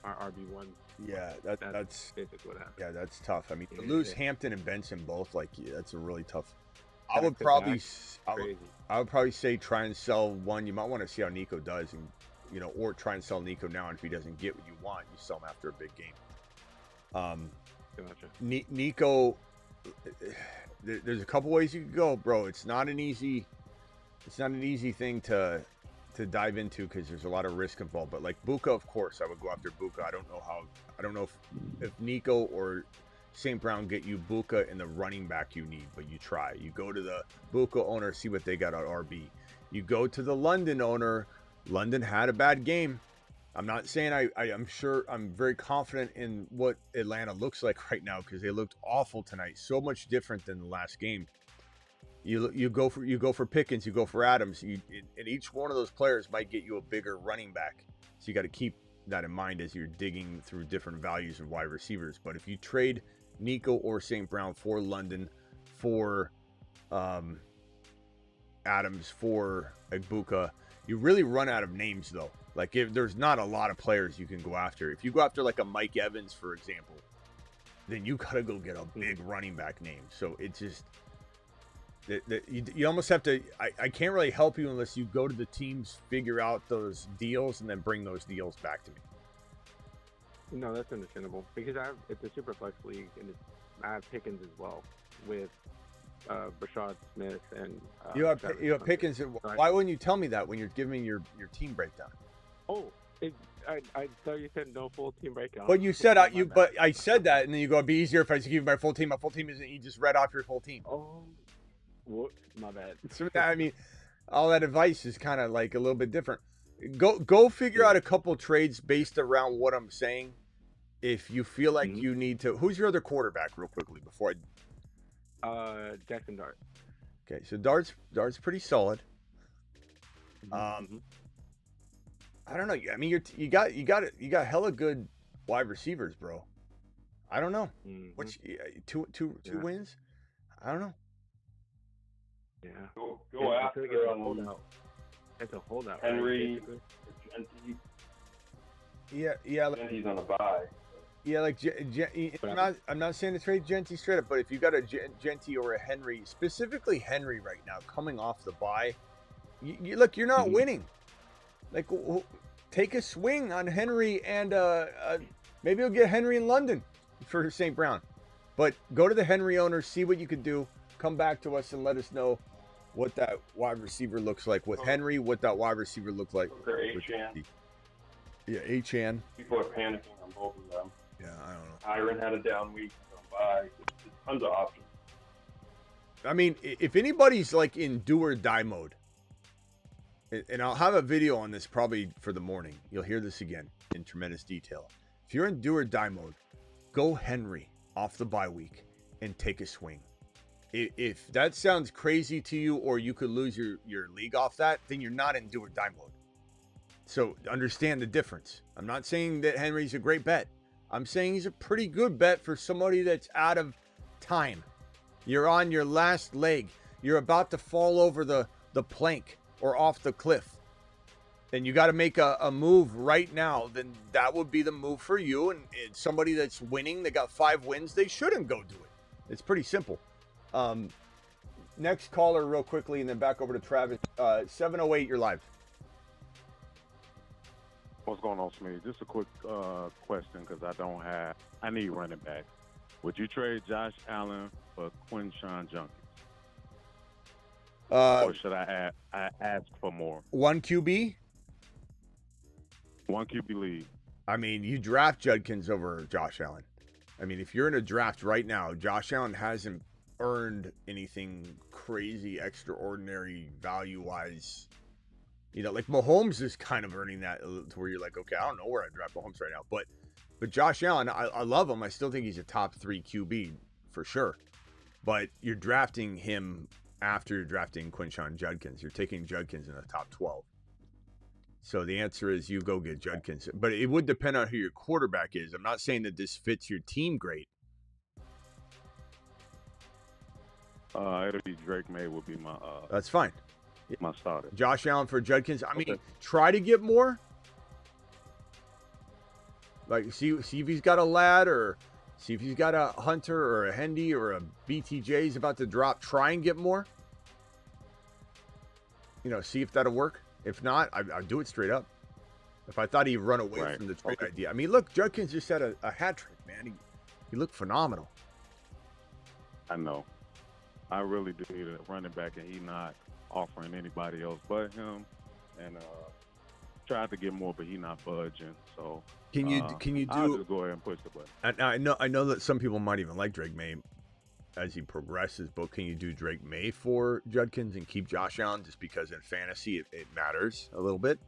our RB1s. Yeah, that's basically what happened. Yeah, that's tough. I mean, to lose Hampton and Benson both, like, that's a really tough. I would probably say try and sell one. You might want to see how Nico does, and you know, or try and sell Nico now. And if he doesn't get what you want, you sell him after a big game. Gotcha. Nico, there's a couple ways you could go, bro. It's not an easy thing to dive into because there's a lot of risk involved. But like Buka, of course, I would go after Buka. I don't know if Nico or St. Brown get you Buka in the running back you need, but you try. You go to the Buka owner, see what they got on RB. You go to the London owner. London had a bad game. I'm not saying I'm sure I'm very confident in what Atlanta looks like right now because they looked awful tonight. So much different than the last game. You go for Pickens, you go for Adams, and each one of those players might get you a bigger running back. So you got to keep that in mind as you're digging through different values of wide receivers. But if you trade Nico or St. Brown for London, for Adams, for Egbuka, you really run out of names though. Like, if there's not a lot of players you can go after. If you go after like a Mike Evans, for example, then you got to go get a big running back name. So it's just, you almost have to, I can't really help you unless you go to the teams, figure out those deals, and then bring those deals back to me. No, that's understandable. Because it's a super flex league, and I have Pickens as well with Brashad Smith and you have Pickens. Why wouldn't you tell me that when you're giving your team breakdown? Oh, I thought you said no full team breakdown. But you said but I said that, and then you go, it'd be easier if I just give you my full team. My full team isn't. You just read off your full team. Oh, whoops, my bad. So I mean, all that advice is kind of like a little bit different. Go figure out a couple trades based around what I'm saying. If you feel like you need to, who's your other quarterback, real quickly before Jackson Dart. Okay, so Dart's pretty solid. I don't know. I mean, you got hella good wide receivers, bro. I don't know. Which two wins? I don't know. Yeah. Go after It's a holdout. Henry, Genty. Yeah. Genty's on a bye. Yeah, like I'm not saying to trade Genty straight up, but if you got a Genty or a Henry, specifically Henry right now, coming off the bye, Look, you're not Mhm. winning. Like, take a swing on Henry, and maybe you'll get Henry in London for St. Brown. But go to the Henry owner, see what you can do. Come back to us and let us know what that wide receiver looks like with Henry, what that wide receiver looked like. Or Achan. Yeah, Achan. People are panicking on both of them. Yeah, I don't know. Iron had a down week. So bye. There's tons of options. I mean, if anybody's like in do or die mode, and I'll have a video on this probably for the morning. You'll hear this again in tremendous detail. If you're in do or die mode, go Henry off the bye week and take a swing. If that sounds crazy to you, or you could lose your league off that, then you're not in do or die mode. So understand the difference. I'm not saying that Henry's a great bet. I'm saying he's a pretty good bet for somebody that's out of time. You're on your last leg. You're about to fall over the plank or off the cliff. And you got to make a move right now. Then that would be the move for you. And somebody that's winning, they got 5 wins, they shouldn't go do it. It's pretty simple. Next caller real quickly, and then back over to Travis. 708, you're live. What's going on, Smitty? Just a quick question, because I need running back. Would you trade Josh Allen for Quinshawn Junkins? Or should I ask for more? 1 QB? 1 QB league. I mean, you draft Judkins over Josh Allen. I mean, if you're in a draft right now, Josh Allen hasn't earned anything crazy, extraordinary value-wise. You know, like Mahomes is kind of earning that to where you're like, okay, I don't know where I draft Mahomes right now. But Josh Allen, I love him. I still think he's a top 3 QB for sure. But you're drafting him after you're drafting Quinshawn Judkins. You're taking Judkins in the top 12. So the answer is you go get Judkins. But it would depend on who your quarterback is. I'm not saying that this fits your team great. It'll be Drake May would be my That's fine. my starter. Josh Allen for Judkins. I mean, Okay. try to get more. Like, see if he's got a lad, or see if he's got a Hunter or a Hendy or a BTJ he's about to drop. Try and get more. You know, see if that'll work. If not, I'd do it straight up. If I thought he'd run away Right. from the trade Okay. idea. I mean, look, Judkins just had a hat trick, man. He looked phenomenal. I know. I really do need a running back, and he not offering anybody else but him. And tried to get more, but he not budging. So Can you I'll do? just go ahead and push the button. I know that some people might even like Drake May as he progresses, but can you do Drake May for Judkins and keep Josh Allen, just because in fantasy it matters a little bit?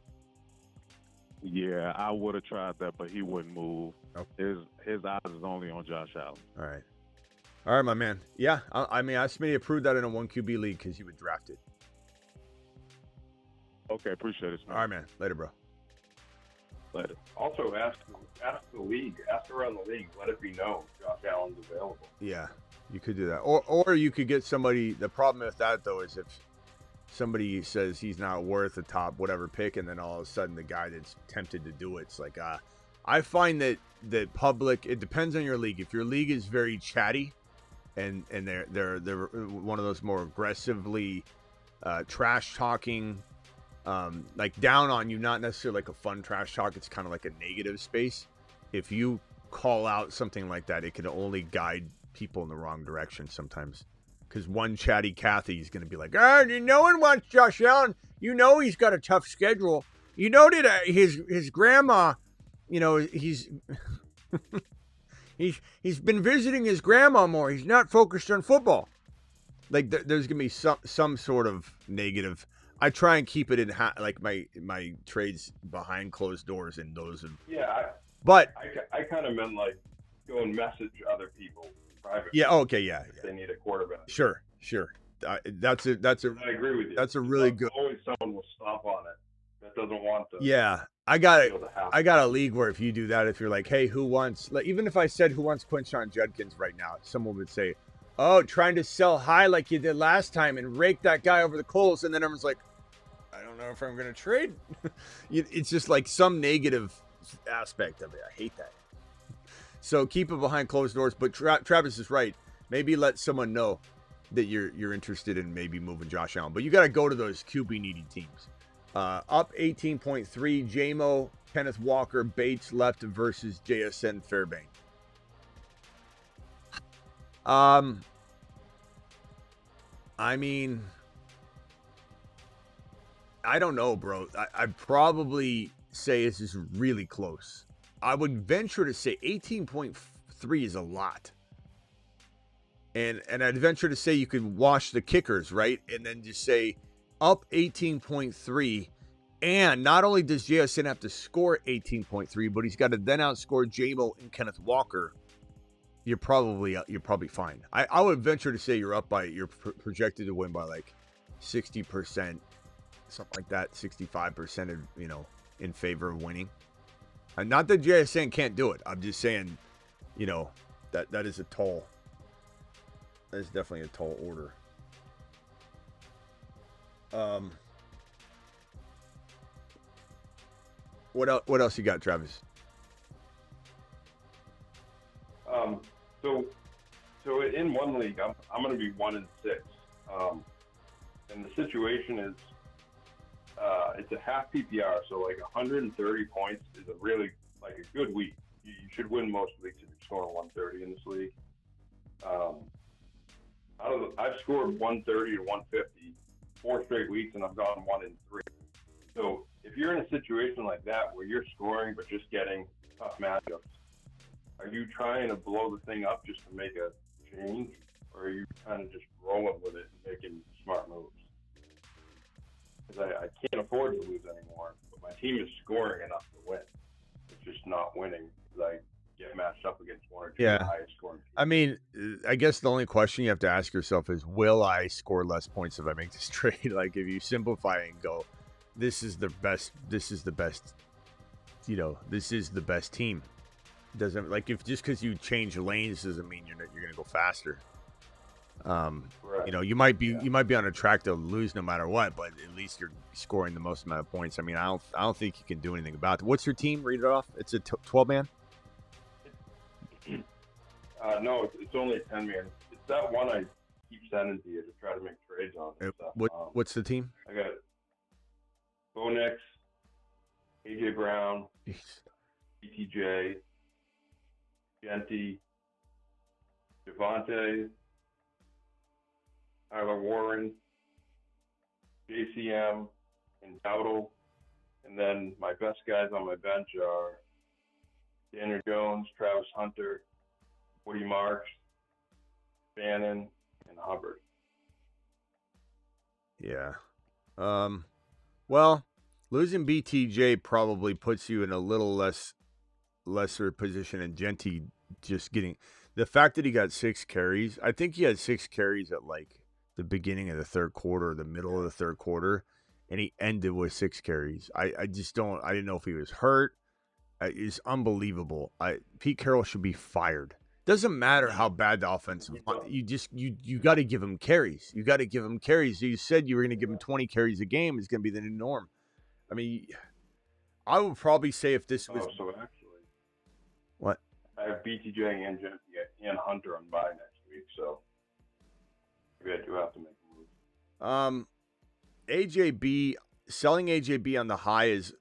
Yeah, I would have tried that, but he wouldn't move. Okay. His eyes is only on Josh Allen. All right, my man. Yeah, I mean, I Smitty approved that in a 1 QB league because you would draft it. Okay, appreciate it, All right, man. Later, bro. Later. Also, ask the league. Ask around the league. Let it be known Josh Allen's available. Yeah, you could do that. Or you could get somebody. The problem with that, though, is if somebody says he's not worth the top whatever pick, and then all of a sudden the guy that's tempted to do it's like, I find that public, it depends on your league. If your league is very chatty and they're one of those more aggressively trash talking, like down on you, not necessarily like a fun trash talk, it's kind of like a negative space. If you call out something like that, it can only guide people in the wrong direction sometimes. Because one chatty Kathy is going to be like, no one wants Josh Allen. You know he's got a tough schedule. You know that his grandma, you know, he's been visiting his grandma more. He's not focused on football. Like there's going to be some sort of negative. I try and keep it in like my trades behind closed doors and those. Yeah, but I kind of meant like go and message other people privately. Yeah. Okay. Yeah. If they need a quarterback. Sure. That's a. I agree with you. That's a really good. Always someone will stop on it that doesn't want to. Yeah, I got a league where if you do that, if you're like, hey, who wants? Like, even if I said who wants Quinshawn Judkins right now, someone would say, oh, trying to sell high like you did last time and rake that guy over the coals, and then everyone's like, I don't know if I'm going to trade. It's just like some negative aspect of it. I hate that. So keep it behind closed doors. But Travis is right. Maybe let someone know. that you're interested in maybe moving Josh Allen. But you got to go to those QB needy teams. Up 18.3, JMO, Kenneth Walker, Bates left versus JSN Fairbank. I mean, I don't know, bro. I'd probably say this is really close. I would venture to say 18.3 is a lot. And I'd venture to say you could wash the kickers, right? And then just say up 18.3. And not only does JSN have to score 18.3, but he's got to then outscore JMO and Kenneth Walker. You're probably fine. I would venture to say you're projected to win by like 60%, something like that, 65%, in favor of winning. And not that JSN can't do it. I'm just saying, that is a tall. That is definitely a tall order. What else you got, Travis? So in one league, I'm going to be 1-6, and the situation is, it's a half PPR, so like 130 points is a really like a good week. You should win most leagues if you're scoring 130 in this league. I've scored 130 to 150 4 straight weeks, and I've gone 1-3. So if you're in a situation like that where you're scoring but just getting tough matchups, are you trying to blow the thing up just to make a change, or are you kind of just rolling with it and making smart moves? Because I can't afford to lose anymore, but my team is scoring enough to win. It's just not winning because I get matched up against one or two of the highest scoring teams. I mean, I guess the only question you have to ask yourself is, will I score less points if I make this trade? Like, if you simplify it and go, this is the best, this is the best team. Doesn't, like, if just because you change lanes doesn't mean you're going to go faster. Right. You might be on a track to lose no matter what, but at least you're scoring the most amount of points. I mean, I don't think you can do anything about it. What's your team? Read it off. It's a 12-man. No, it's only a 10-man. It's that one I keep sending to you to try to make trades on and stuff. What's the team? I got Bo Nix, AJ Brown, BTJ, Genty, Javante, Tyler Warren, JCM, and Dowdle. And then my best guys on my bench are Daniel Jones, Travis Hunter, Woody Marsh, Bannon, and Hubbard. Yeah. Well, losing BTJ probably puts you in a little lesser position, and Genty just getting the fact that he got 6 carries. I think he had 6 carries at like the beginning of the third quarter, the middle of the third quarter, and he ended with 6 carries. I didn't know if he was hurt. It's unbelievable. Pete Carroll should be fired. Doesn't matter how bad the offensive line. You got to give him carries. You got to give him carries. You said you were going to give him 20 carries a game. It's going to be the new norm. I mean, I would probably say if this was. So actually, what? I have BTJ and Genty and Hunter on bye next week, so maybe I do have to make a move. AJB, selling AJB on the high is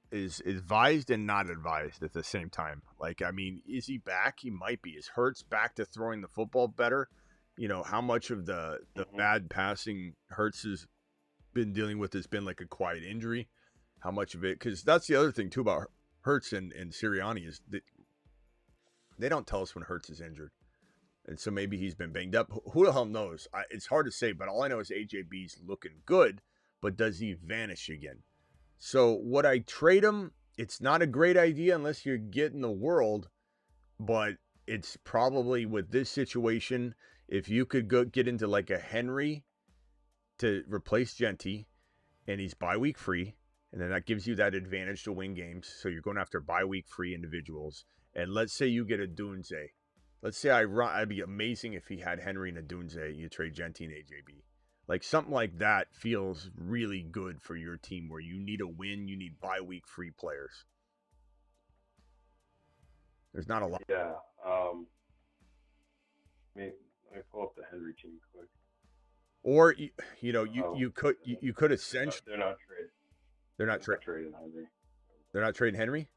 advised and not advised at the same time. Like, I mean, is he back? He might be. Is Hurts back to throwing the football better? How much of the bad passing Hurts has been dealing with has been like a quiet injury? How much of it? Because that's the other thing too about Hurts and Sirianni is that they don't tell us when Hurts is injured. And so maybe he's been banged up. Who the hell knows? It's hard to say, but all I know is AJB's looking good, but does he vanish again? So would I trade him? It's not a great idea unless you're getting the world, but it's probably with this situation, if you could go get into like a Henry to replace Genty, and he's bye-week free, and then that gives you that advantage to win games. So you're going after bye-week free individuals. And let's say you get a Dunze. Let's say I'd be amazing if he had Henry and a Dunze. You trade Genty and AJB. Like something like that feels really good for your team where you need a win. You need bye-week free players. There's not a lot. Yeah. Let me pull up the Henry team quick. Or you could essentially They're not trading. they're not Trading Henry. they're not trading Henry.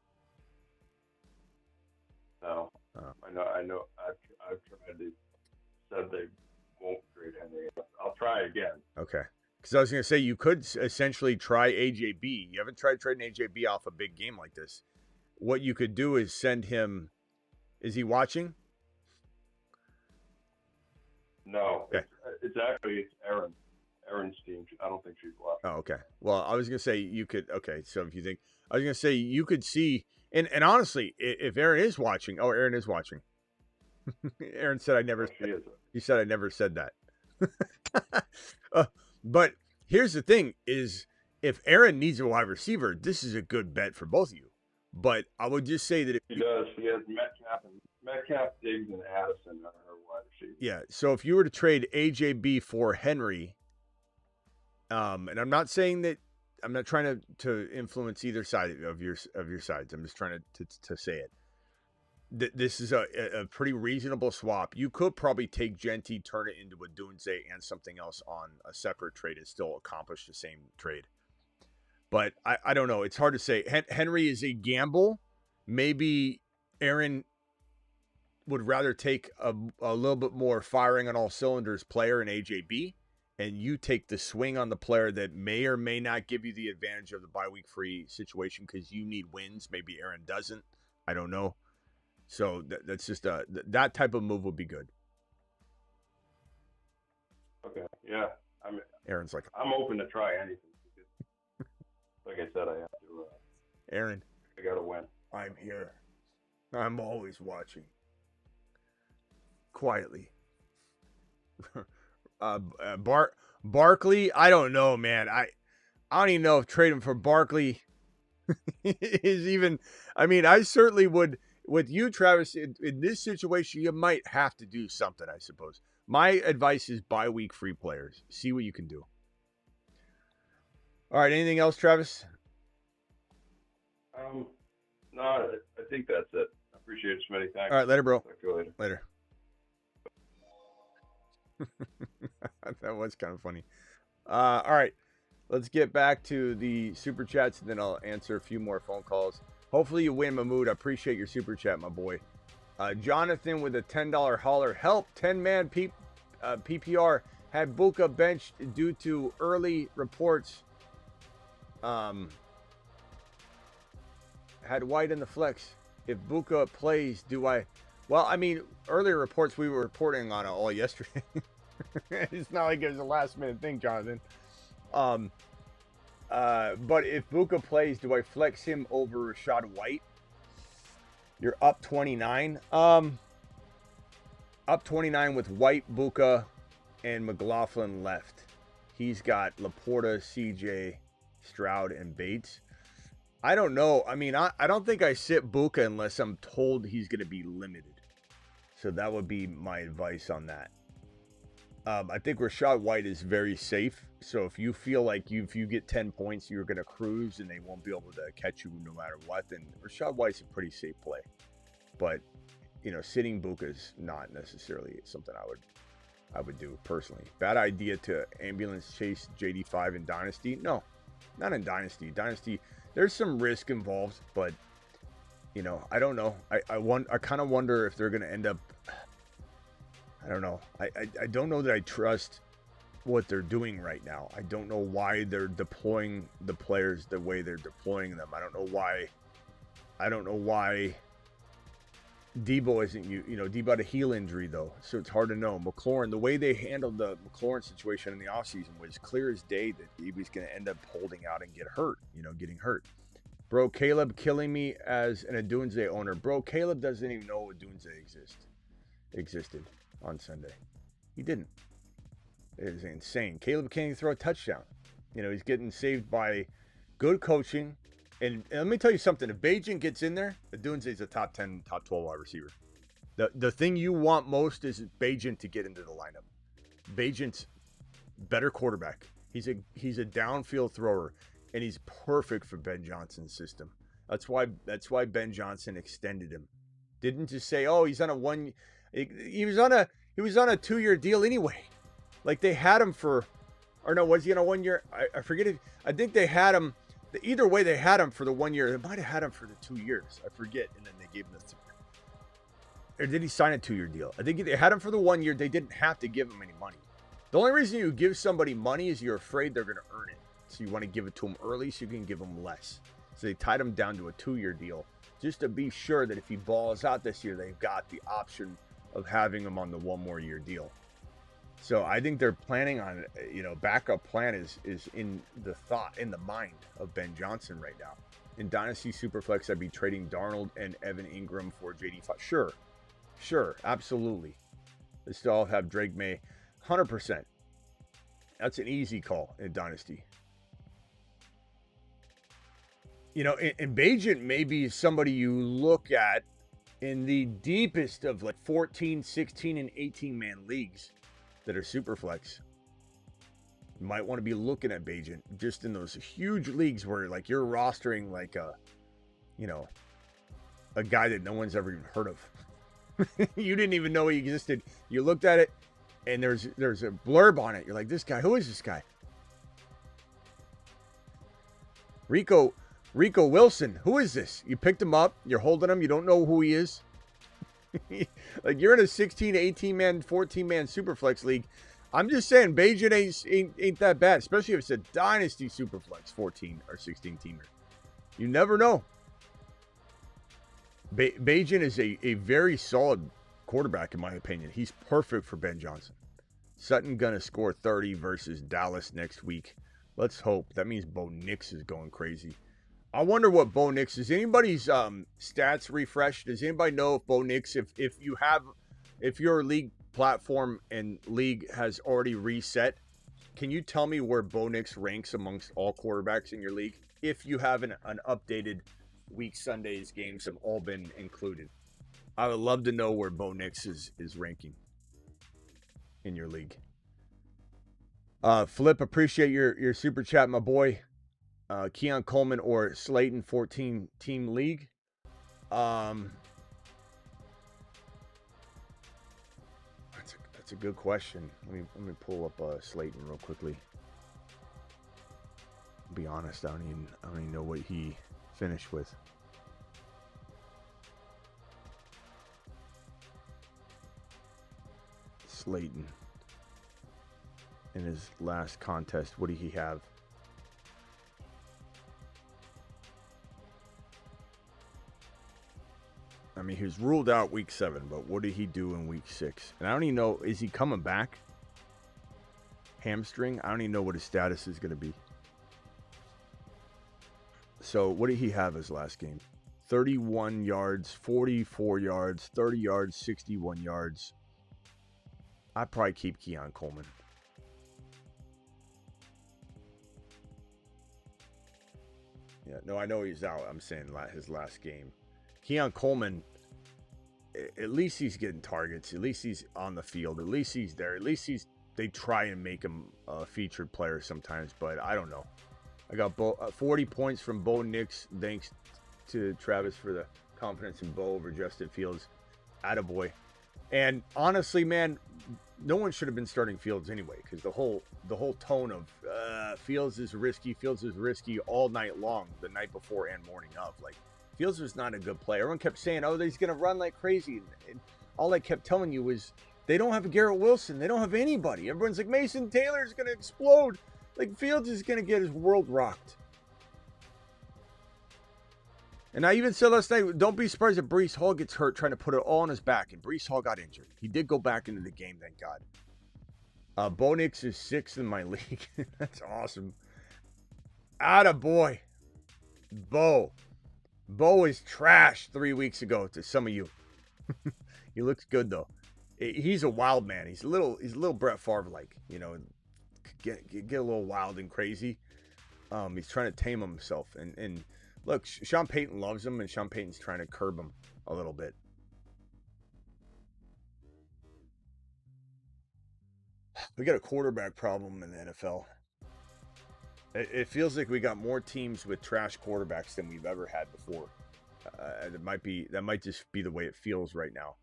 No, Oh. I know. I've tried to said they won't trade Henry. I'll try again. Okay. Because I was going to say, you could essentially try AJB. You haven't tried trading AJB off a big game like this. What you could do is send him. Is he watching? No, Okay. it's Aaron. Aaron's team. I don't think she's watching. Oh, okay. Well, I was going to say you could. Okay. So if you think, I was going to say you could see. And honestly, if Aaron is watching. Oh, Aaron is watching. Aaron said I never. She is. He said I never said that. But here's the thing is if Aaron needs a wide receiver, this is a good bet for both of you. But I would just say that if He does. He has Metcalf, Diggs, and Addison are her wide receivers. yeah, so if you were to trade AJB for Henry, and I'm not saying that I'm not trying to influence either side of your sides. I'm just trying to say it. This is a pretty reasonable swap. You could probably take Genty, turn it into a Dunze and something else on a separate trade and still accomplish the same trade. But I don't know. It's hard to say. Henry is a gamble. Maybe Aaron would rather take a little bit more firing on all cylinders player in AJB, and you take the swing on the player that may or may not give you the advantage of the bye week free situation because you need wins. Maybe Aaron doesn't. I don't know. So that's just that type of move would be good. Okay. Yeah. Aaron's like, I'm open to try anything. Like I said, I have to. Aaron, I gotta win. I'm here. I'm always watching. Quietly. Barkley, I don't know, man. I don't even know if trading for Barkley is even. I mean, I certainly would. With you, Travis, in this situation, you might have to do something, I suppose. My advice is bye week free players. See what you can do. All right, anything else, Travis? No, I think that's it. I appreciate it, Smitty. Thanks. All right, later, bro. Talk to you later. Later. That was kind of funny. All right, let's get back to the super chats, and then I'll answer a few more phone calls. Hopefully you win, Mahmood. I appreciate your super chat, my boy. Jonathan with a $10 holler. Help, 10-man PPR had Buka benched due to early reports. Had White in the flex. If Buka plays, do I? Well, I mean, earlier reports we were reporting on it all yesterday. It's not like it was a last-minute thing, Jonathan. But if Buka plays, do I flex him over Rashad White? You're up 29. Up 29 with White, Buka, and McLaughlin left. He's got Laporta, CJ, Stroud, and Bates. I don't know. I mean, I don't think I sit Buka unless I'm told he's going to be limited. So that would be my advice on that. I think Rashad White is very safe. So if you feel like if you get 10 points, you're going to cruise and they won't be able to catch you no matter what, then Rashad White's a pretty safe play. But, sitting Buka is not necessarily something I would do personally. Bad idea to ambulance chase JD5 in Dynasty? No, not in Dynasty. Dynasty, there's some risk involved, but, I don't know. I kind of wonder if they're going to end up, I don't know. I don't know that I trust what they're doing right now. I don't know why they're deploying the players the way they're deploying them. I don't know why Debo isn't Debo had a heel injury though, so it's hard to know. McLaurin, the way they handled the McLaurin situation in the offseason was clear as day that he was going to end up holding out and getting hurt. Bro, Caleb killing me as an Adunze owner. Bro, Caleb doesn't even know Adunze existed on Sunday. He didn't. It is insane. Caleb can't even throw a touchdown. He's getting saved by good coaching. And let me tell you something. If Bajan gets in there, Adunze is a top 10, top 12 wide receiver. The thing you want most is Bajan to get into the lineup. Bajan's better quarterback. He's a downfield thrower, and he's perfect for Ben Johnson's system. That's why Ben Johnson extended him. Didn't just say, "Oh, he's on a one." He was on a 2-year deal anyway. Like they had him for, or no, was he on a 1 year? I forget it. I think they had him. Either way, they had him for the 1 year. They might have had him for the 2 years. I forget. And then they gave him or did he sign a 2-year deal? I think they had him for the 1 year. They didn't have to give him any money. The only reason you give somebody money is you're afraid they're going to earn it. So you want to give it to them early so you can give them less. So they tied him down to a 2-year deal just to be sure that if he balls out this year, they've got the option of having him on the 1 more year deal. So I think they're planning on, backup plan is in the mind of Ben Johnson right now. In Dynasty Superflex, I'd be trading Darnold and Evan Ingram for JD5. Sure, absolutely. They still have Drake May, 100%. That's an easy call in Dynasty. And Bajent may be somebody you look at in the deepest of like 14, 16, and 18-man leagues that are Superflex. You might want to be looking at Bajent just in those huge leagues where like you're rostering like a guy that no one's ever even heard of. You didn't even know he existed. You looked at it and there's a blurb on it. You're like, this guy, who is this guy? Rico Wilson, who is this? You picked him up, you're holding him, you don't know who he is. Like you're in a 16, 18-man, 14-man Superflex league. I'm just saying, Bajent ain't that bad, especially if it's a Dynasty Superflex 14 or 16-teamer. You never know. Bajent is a very solid quarterback, in my opinion. He's perfect for Ben Johnson. Sutton gonna score 30 versus Dallas next week. Let's hope. That means Bo Nix is going crazy. I wonder what Bo Nix is. Anybody's stats refreshed? Does anybody know if Bo Nix, if your league platform and league has already reset, can you tell me where Bo Nix ranks amongst all quarterbacks in your league? If you have an updated week Sunday's games have all been included. I would love to know where Bo Nix is ranking in your league. Flip, appreciate your super chat, my boy. Keon Coleman or Slayton 14-team league. That's a good question. Let me pull up Slayton real quickly. I'll be honest, I don't even know what he finished with. Slayton in his last contest, what did he have? I mean, he was ruled out week 7, but what did he do in week 6? And I don't even know, is he coming back? Hamstring? I don't even know what his status is going to be. So what did he have his last game? 31 yards, 44 yards, 30 yards, 61 yards. I'd probably keep Keon Coleman. Yeah, no, I know he's out. I'm saying his last game. Keon Coleman, at least he's getting targets. At least he's on the field. At least he's there. At least they try and make him a featured player sometimes, but I don't know. I got 40 points from Bo Nix. Thanks to Travis for the confidence in Bo over Justin Fields. Attaboy. And honestly, man, no one should have been starting Fields anyway, because the whole tone of Fields is risky all night long, the night before and morning of. Like, Fields was not a good player. Everyone kept saying, oh, he's going to run like crazy. And all I kept telling you was, they don't have Garrett Wilson. They don't have anybody. Everyone's like, Mason Taylor's going to explode. Like, Fields is going to get his world rocked. And I even said last night, don't be surprised if Breece Hall gets hurt trying to put it all on his back. And Breece Hall got injured. He did go back into the game, thank God. Bo Nix is 6th in my league. That's awesome. Attaboy. Bo is trash 3 weeks ago to some of you. He looks good, though. He's a wild man. He's a little Brett Favre-like, you know, get a little wild and crazy. He's trying to tame himself. And look, Sean Payton loves him, and Sean Payton's trying to curb him a little bit. We got a quarterback problem in the NFL. It feels like we got more teams with trash quarterbacks than we've ever had before. That might just be the way it feels right now.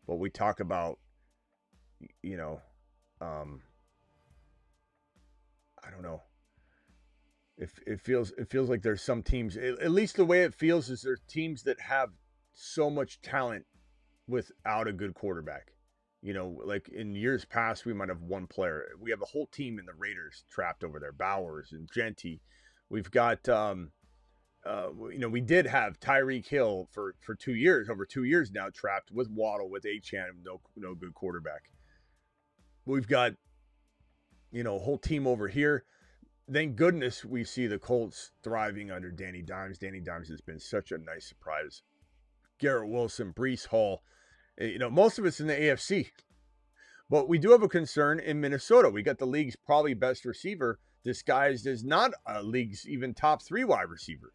But we talk about, you know, I don't know. It feels like there's some teams, at least the way it feels is there's teams that have so much talent without a good quarterback. You know, like in years past, we might have one player. We have a whole team in the Raiders trapped over there, Bowers and Genty. We've got, we did have Tyreek Hill for 2 years, over 2 years now, trapped with Waddle, with Achane, no good quarterback. We've got, a whole team over here. Thank goodness we see the Colts thriving under Danny Dimes. Danny Dimes has been such a nice surprise. Garrett Wilson, Breece Hall, most of it's in the AFC. But we do have a concern in Minnesota. We got the league's probably best receiver disguised as not a league's even top 3 wide receiver.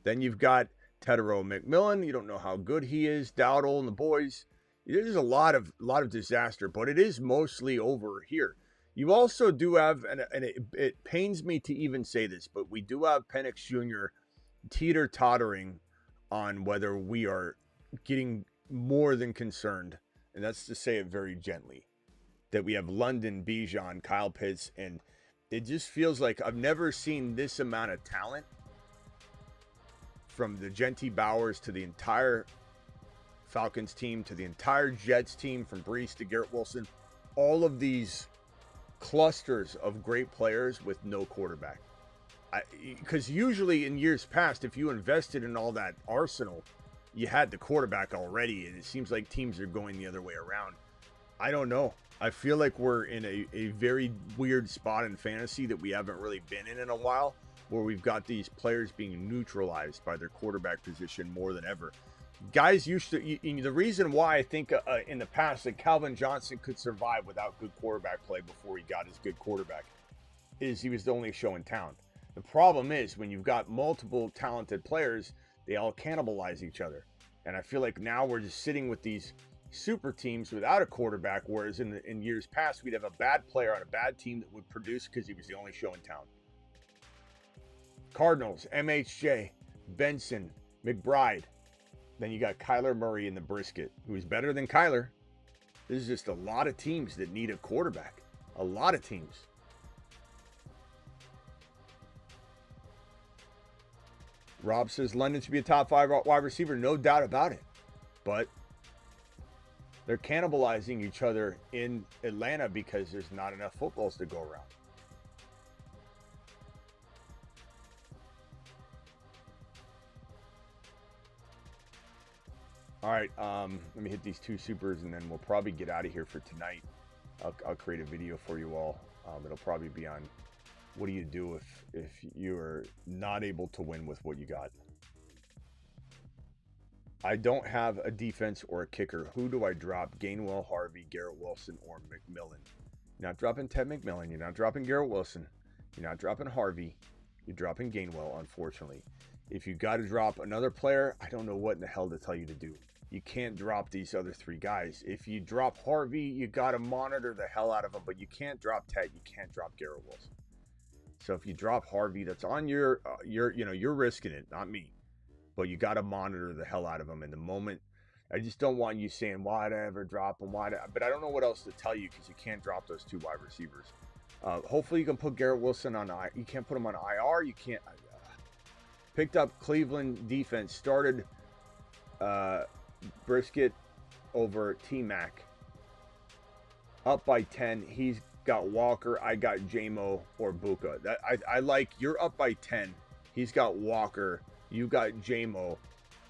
Then you've got Tedero McMillan. You don't know how good he is. Dowdle and the boys. There's a lot of disaster, but it is mostly over here. You also do have, and it pains me to even say this, but we do have Penix Jr. teeter-tottering on whether we are getting more than concerned, and that's to say it very gently, that we have London, Bijan, Kyle Pitts, and it just feels like I've never seen this amount of talent from the Genty Bowers to the entire Falcons team to the entire Jets team, from Breece to Garrett Wilson, all of these clusters of great players with no quarterback. Because usually in years past, if you invested in all that arsenal, you had the quarterback already, and it seems like teams are going the other way around. I don't know. I feel like we're in a very weird spot in fantasy that we haven't really been in a while, where we've got these players being neutralized by their quarterback position more than ever. Guys used to, the reason why I think in the past that Calvin Johnson could survive without good quarterback play before he got his good quarterback is he was the only show in town. The problem is when you've got multiple talented players, they all cannibalize each other. And I feel like now we're just sitting with these super teams without a quarterback, whereas in years past, we'd have a bad player on a bad team that would produce because he was the only show in town. Cardinals, MHJ, Benson, McBride. Then you got Kyler Murray in the brisket, who's better than Kyler. There's just a lot of teams that need a quarterback. A lot of teams. Rob says London should be a top 5 wide receiver. No doubt about it. But they're cannibalizing each other in Atlanta because there's not enough footballs to go around. All right, let me hit these 2 supers, and then we'll probably get out of here for tonight. I'll create a video for you all. It'll probably be on what do you do if you're not able to win with what you got. I don't have a defense or a kicker. Who do I drop? Gainwell, Harvey, Garrett Wilson, or McMillan? You're not dropping Ted McMillan. You're not dropping Garrett Wilson. You're not dropping Harvey. You're dropping Gainwell, unfortunately. If you got to drop another player, I don't know what in the hell to tell you to do. You can't drop these other 3 guys. If you drop Harvey, you got to monitor the hell out of him, but you can't drop Ted. You can't drop Garrett Wilson. So if you drop Harvey, that's on you're risking it, not me. But you got to monitor the hell out of him in the moment. I just don't want you saying, why'd I ever drop him? But I don't know what else to tell you because you can't drop those 2 wide receivers. Hopefully you can put Garrett Wilson on IR. You can't put him on IR. You can't. Picked up Cleveland defense. Started Brisket over T-Mac. Up by 10. He's got Walker. I got JMO or Buka. I like, you're up by 10. He's got Walker. You got JMO.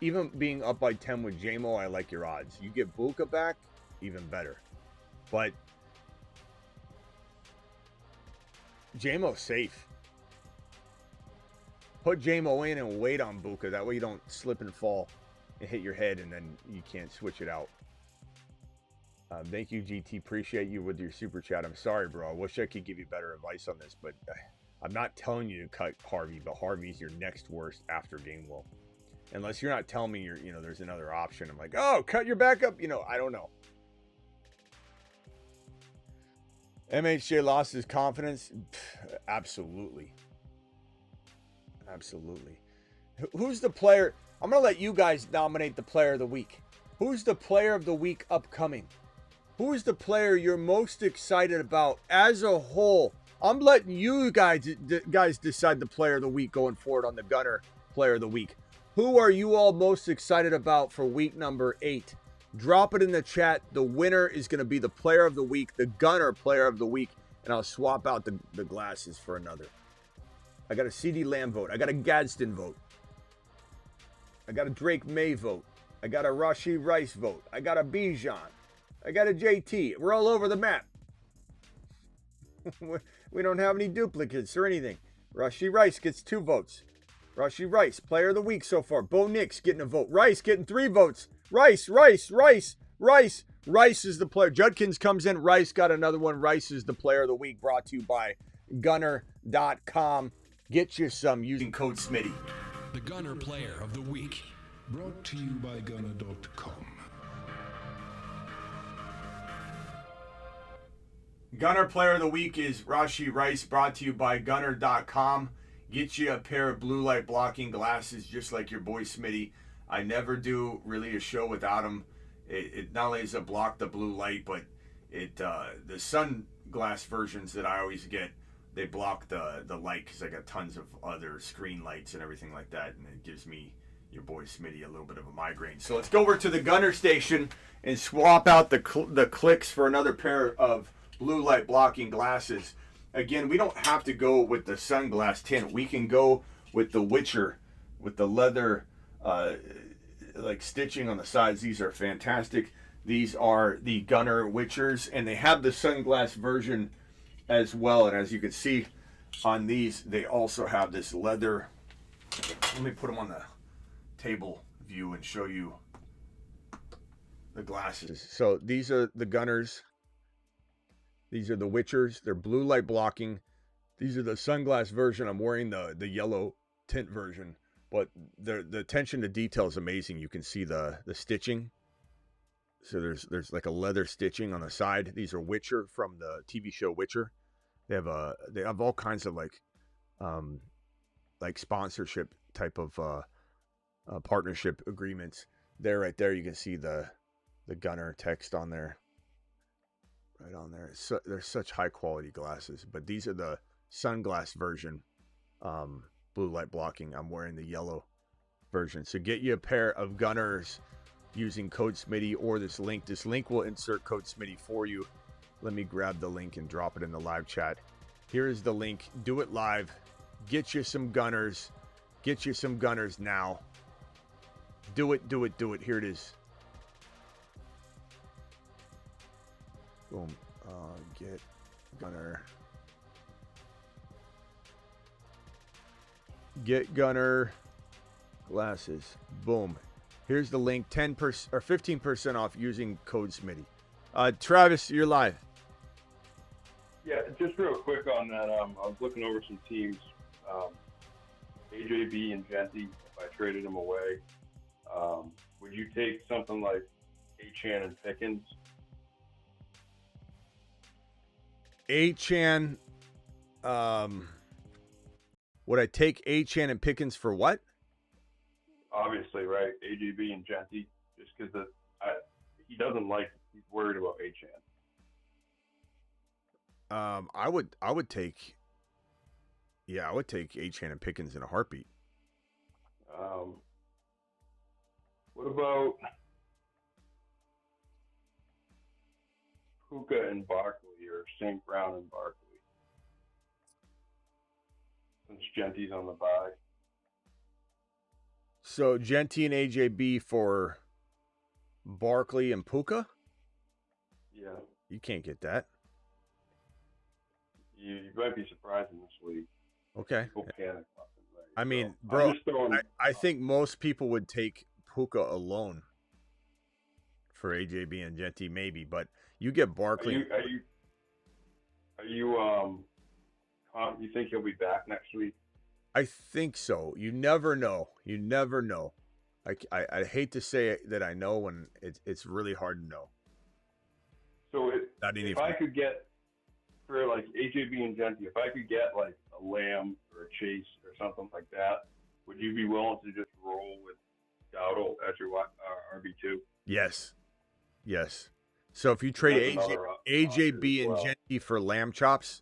Even being up by 10 with JMO, I like your odds. You get Buka back, even better. But JMO's safe. Put JMO in and wait on Buka. That way you don't slip and fall and hit your head and then you can't switch it out. Thank you, GT. Appreciate you with your super chat. I'm sorry, bro. I wish I could give you better advice on this, but I'm not telling you to cut Harvey, but Harvey's your next worst after Gainwell. Unless you're not telling me there's another option. I'm like, oh, cut your backup. I don't know. MHJ lost his confidence. Absolutely. Absolutely. Who's the player? I'm going to let you guys nominate the player of the week. Who's the player of the week upcoming? Who is the player you're most excited about as a whole I'm letting you guys decide the player of the week going forward on the Gunner player of the week. Who are you all most excited about for week number 8? Drop it in the chat. The winner is going to be the player of the week, the Gunner player of the week, and I'll swap out the glasses for another. I got a CD Lamb vote. I got a Gadsden vote. I got a Drake May vote. I got a Rashee Rice vote. I got a Bijan. I got a JT. We're all over the map. We don't have any duplicates or anything. Rashee Rice gets 2 votes. Rashee Rice, player of the week so far. Bo Nix getting a vote. Rice getting 3 votes. Rice is the player. Judkins comes in. Rice got another one. Rice is the player of the week, brought to you by Gunner.com. Get you some using code Smitty. The Gunner Player of the Week. Brought to you by Gunner.com. Gunner player of the week is Rashee Rice, brought to you by Gunner.com. Get you a pair of blue light blocking glasses just like your boy Smitty. I never do really a show without him. It not only does it block the blue light, but the sunglass versions that I always get, they block the light because I got tons of other screen lights and everything like that, and it gives me, your boy Smitty, a little bit of a migraine. So let's go over to the Gunner station and swap out the clicks for another pair of blue light blocking glasses. Again, we don't have to go with the sunglass tint. We can go with the Witcher, with the leather like stitching on the sides. These are fantastic. These are the Gunner Witchers, and they have the sunglass version as well. And as you can see on these, they also have this leather. Let me put them on the table view and show you the glasses. So these are the Gunners. These are the Witchers. They're blue light blocking. These are the sunglass version. I'm wearing the yellow tint version, but the attention to detail is amazing. You can see the stitching. So there's like a leather stitching on the side. These are Witcher from the TV show Witcher. They have all kinds of like sponsorship type of partnership agreements. There, right there, you can see the Gunner text on there. Right on there. So they're such high quality glasses, but these are the sunglass version, blue light blocking. I'm wearing the yellow version. So get you a pair of Gunners using code Smitty or this link. This link will insert code Smitty for you. Let me grab the link and drop it in the live chat. Here is the link. Do it live. Get you some Gunners. Get you some Gunners now. Do it. Here it is. Boom. Get Gunner. Get Gunner glasses. Boom. Here's the link. 10% or 15% off using code Smitty. Travis, you're live. Yeah, just real quick on that. I was looking over some teams. AJB and Genty, if I traded them away, would you take something like Achane and Pickens? Achane, would I take Achane and Pickens for what? Obviously, right? AJB and Genty, just because he doesn't like. He's worried about Achane. I would take Achane and Pickens in a heartbeat. What about Puka and Barkley, or St. Brown and Barkley? Since Genty's on the bye. So Genty and AJB for Barkley and Puka? Yeah. You can't get that. You might be surprised in this league. Okay. People panic about it, right? I mean, so bro, I think most people would take Puka alone for AJB and Genty, maybe, but you get Barkley. You think he'll be back next week? I think so. You never know. I hate to say it, that I know, when it's really hard to know. So if I could get, for like AJB and Genty, if I could get like a Lamb or a Chase or something like that, would you be willing to just roll with Dowdle as your RB2? Yes. So if you trade AJB and Genty for lamb chops,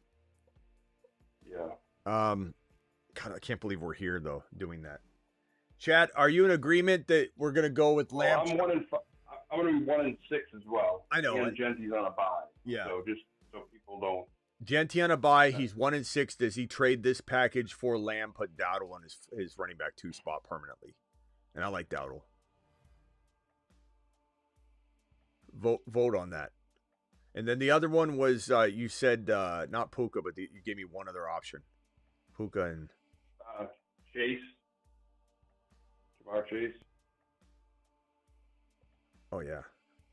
God, I can't believe we're here though doing that. Chat, are you in agreement that we're gonna go with Lamb? I'm 1-5. I'm gonna be 1-6 as well. I know. And Genty's on a bye. Yeah. So just so people don't. Genty on a bye. He's 1-6. Does he trade this package for Lamb? Put Dowdle on his running back 2 spot permanently, and I like Dowdle. Vote on that. And then the other one was you said not Puka, but you gave me one other option. Puka and Chase. Jamar Chase. Oh yeah,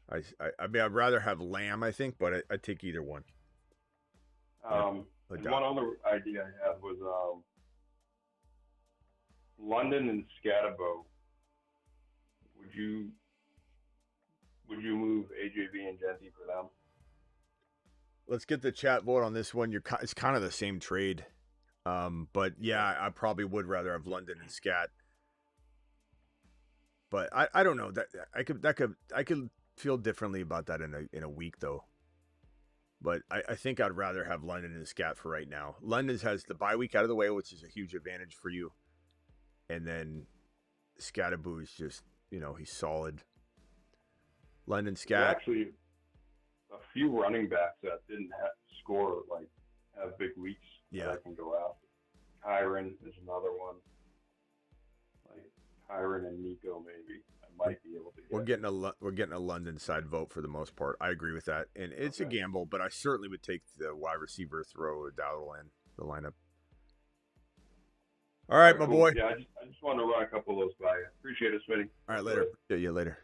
I mean I'd rather have Lamb, I think, but I'd take either one. And one other idea I had was London and Scatabo. Would you move AJB and Genty for them? Let's get the chat vote on this one. It's kind of the same trade, but yeah, I probably would rather have London and Scat. But I don't know that I could feel differently about that in a week though. But I think I'd rather have London and Scat for right now. London has the bye week out of the way, which is a huge advantage for you. And then Scattaboo is just, he's solid. London Scat. There's actually a few running backs that didn't score, have big weeks. Yeah. That I can go out. Kyron is another one. Kyron and Nico, maybe. I might be able to get. We're getting a London side vote for the most part. I agree with that. And it's a gamble, but I certainly would take the wide receiver throw Dowdle in the lineup. All right, my boy. Yeah, I just wanted to run a couple of those by you. Appreciate it, Smitty. All right, later. See you later.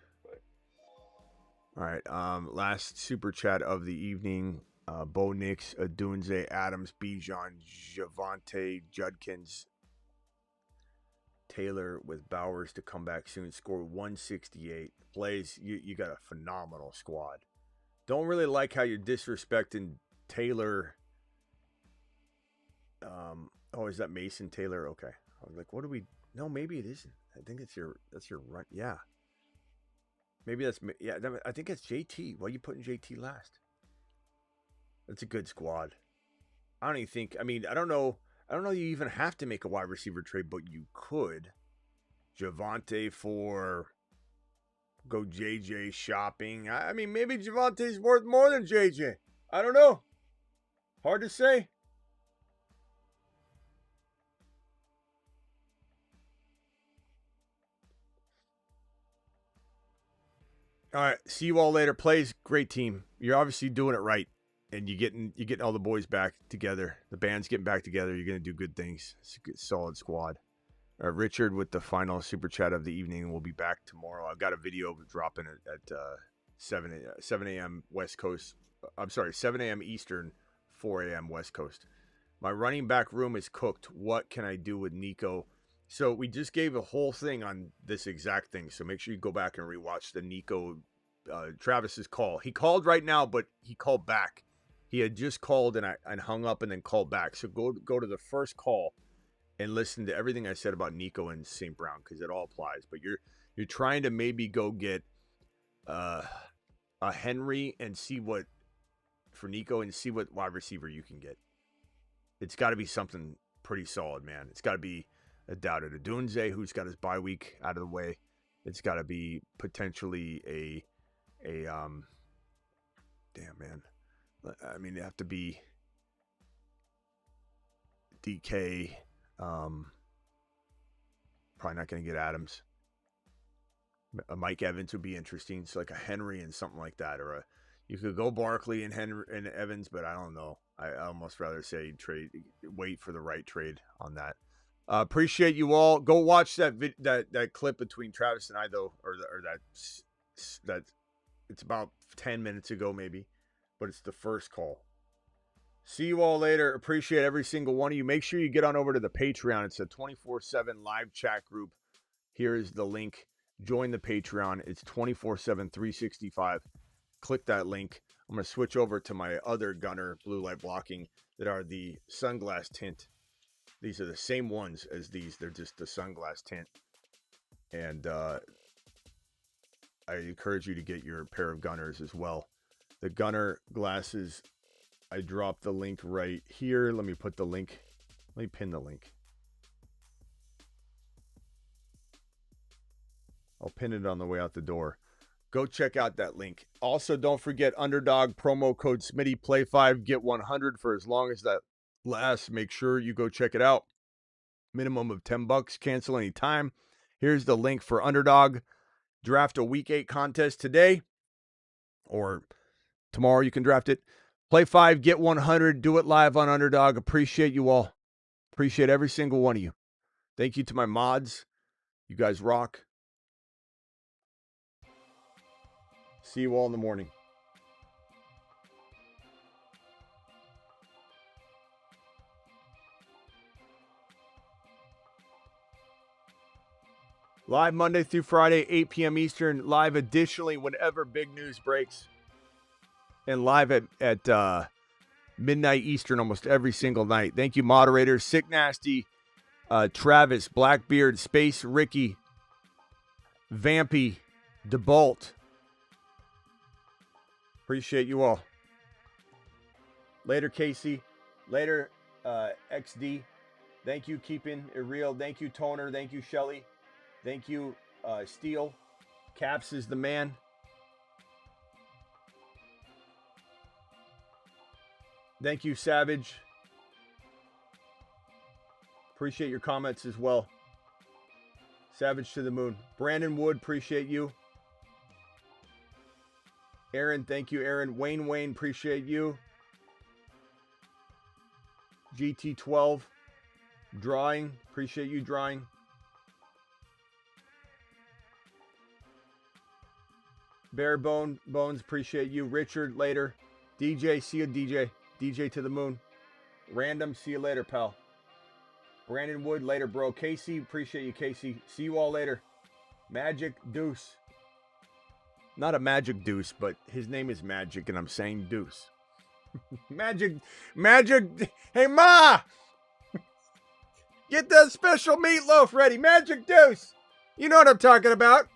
All right, last super chat of the evening. Bo Nix, Adunze, Adams, Bijan, Javante, Judkins, Taylor with Bowers to come back soon. Score 168. Plays, you got a phenomenal squad. Don't really like how you're disrespecting Taylor. Is that Mason Taylor? Okay. I was like, what do we? No, maybe it isn't. I think that's your run. Yeah. Maybe that's, I think it's JT. Why are you putting JT last? That's a good squad. I don't even think, I don't know you even have to make a wide receiver trade, but you could. Javante go JJ shopping. Maybe Javante's worth more than JJ. I don't know. Hard to say. All right, see you all later. Plays, great team. You're obviously doing it right, and you're getting all the boys back together. The band's getting back together. You're gonna do good things. It's a good, solid squad. Richard with the final super chat of the evening. We'll be back tomorrow. I've got a video dropping at 7 a.m. West Coast. I'm sorry, 7 a.m. Eastern, 4 a.m. West Coast. My running back room is cooked. What can I do with Nico? So we just gave a whole thing on this exact thing. So make sure you go back and rewatch the Nico Travis's call. He called right now, but he called back. He had just called and hung up and then called back. So go to the first call and listen to everything I said about Nico and St. Brown because it all applies. But you're trying to maybe go get a Henry and see what for Nico and see what wide receiver you can get. It's got to be something pretty solid, man. It's got to be a doubted Adunze who's got his bye week out of the way. It's got to be potentially a damn, man. It have to be DK. Probably not going to get Adams. A Mike Evans would be interesting. So like a Henry and something like that, or you could go Barkley and Henry and Evans, but I don't know. I almost rather say wait for the right trade on that. Appreciate you all. Go watch that clip between Travis and I though, or that it's about 10 minutes ago maybe, but it's the first call. See you all later. Appreciate every single one of you. Make sure you get on over to the Patreon. It's a 24/7 live chat group. Here is the link. Join the Patreon. It's 24/7, 365. Click that link. I'm going to switch over to my other gunner blue light blocking that are the sunglass tint. These are the same ones as these. They're just the sunglass tint. And I encourage you to get your pair of gunners as well. The gunner glasses, I dropped the link right here. Let me put the link Let me pin the link. I'll pin it on the way out the door. Go check out that link. Also, don't forget Underdog promo code Smitty. Play 5, get 100 for as long as that lasts. Make sure you go check it out. Minimum of $10. Cancel anytime. Here's the link for Underdog. Draft a Week 8 contest today. Or tomorrow you can draft it. Play 5, get 100. Do it live on Underdog. Appreciate you all. Appreciate every single one of you. Thank you to my mods. You guys rock. See you all in the morning. Live Monday through Friday, 8 p.m. Eastern. Live additionally whenever big news breaks. And live at midnight Eastern almost every single night. Thank you, moderators. Sick Nasty, Travis, Blackbeard, Space Ricky, Vampy, DeBolt. Appreciate you all. Later, Casey. Later, XD. Thank you, Keeping It Real. Thank you, Toner. Thank you, Shelly. Thank you, Steel. Caps is the man. Thank you, Savage. Appreciate your comments as well. Savage to the moon. Brandon Wood, appreciate you. Aaron, thank you, Aaron. Wayne, appreciate you. GT12, drawing, appreciate you drawing. Bare Bones, appreciate you. Richard, later. DJ, see you, DJ. DJ to the moon. Random, see you later, pal. Brandon Wood, later, bro. Casey, appreciate you, Casey. See you all later. Magic Deuce. Not a Magic Deuce, but his name is Magic, and I'm saying Deuce. Magic. Hey, Ma! Get the special meatloaf ready. Magic Deuce. You know what I'm talking about.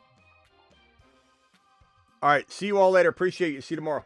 All right, see you all later. Appreciate you. See you tomorrow.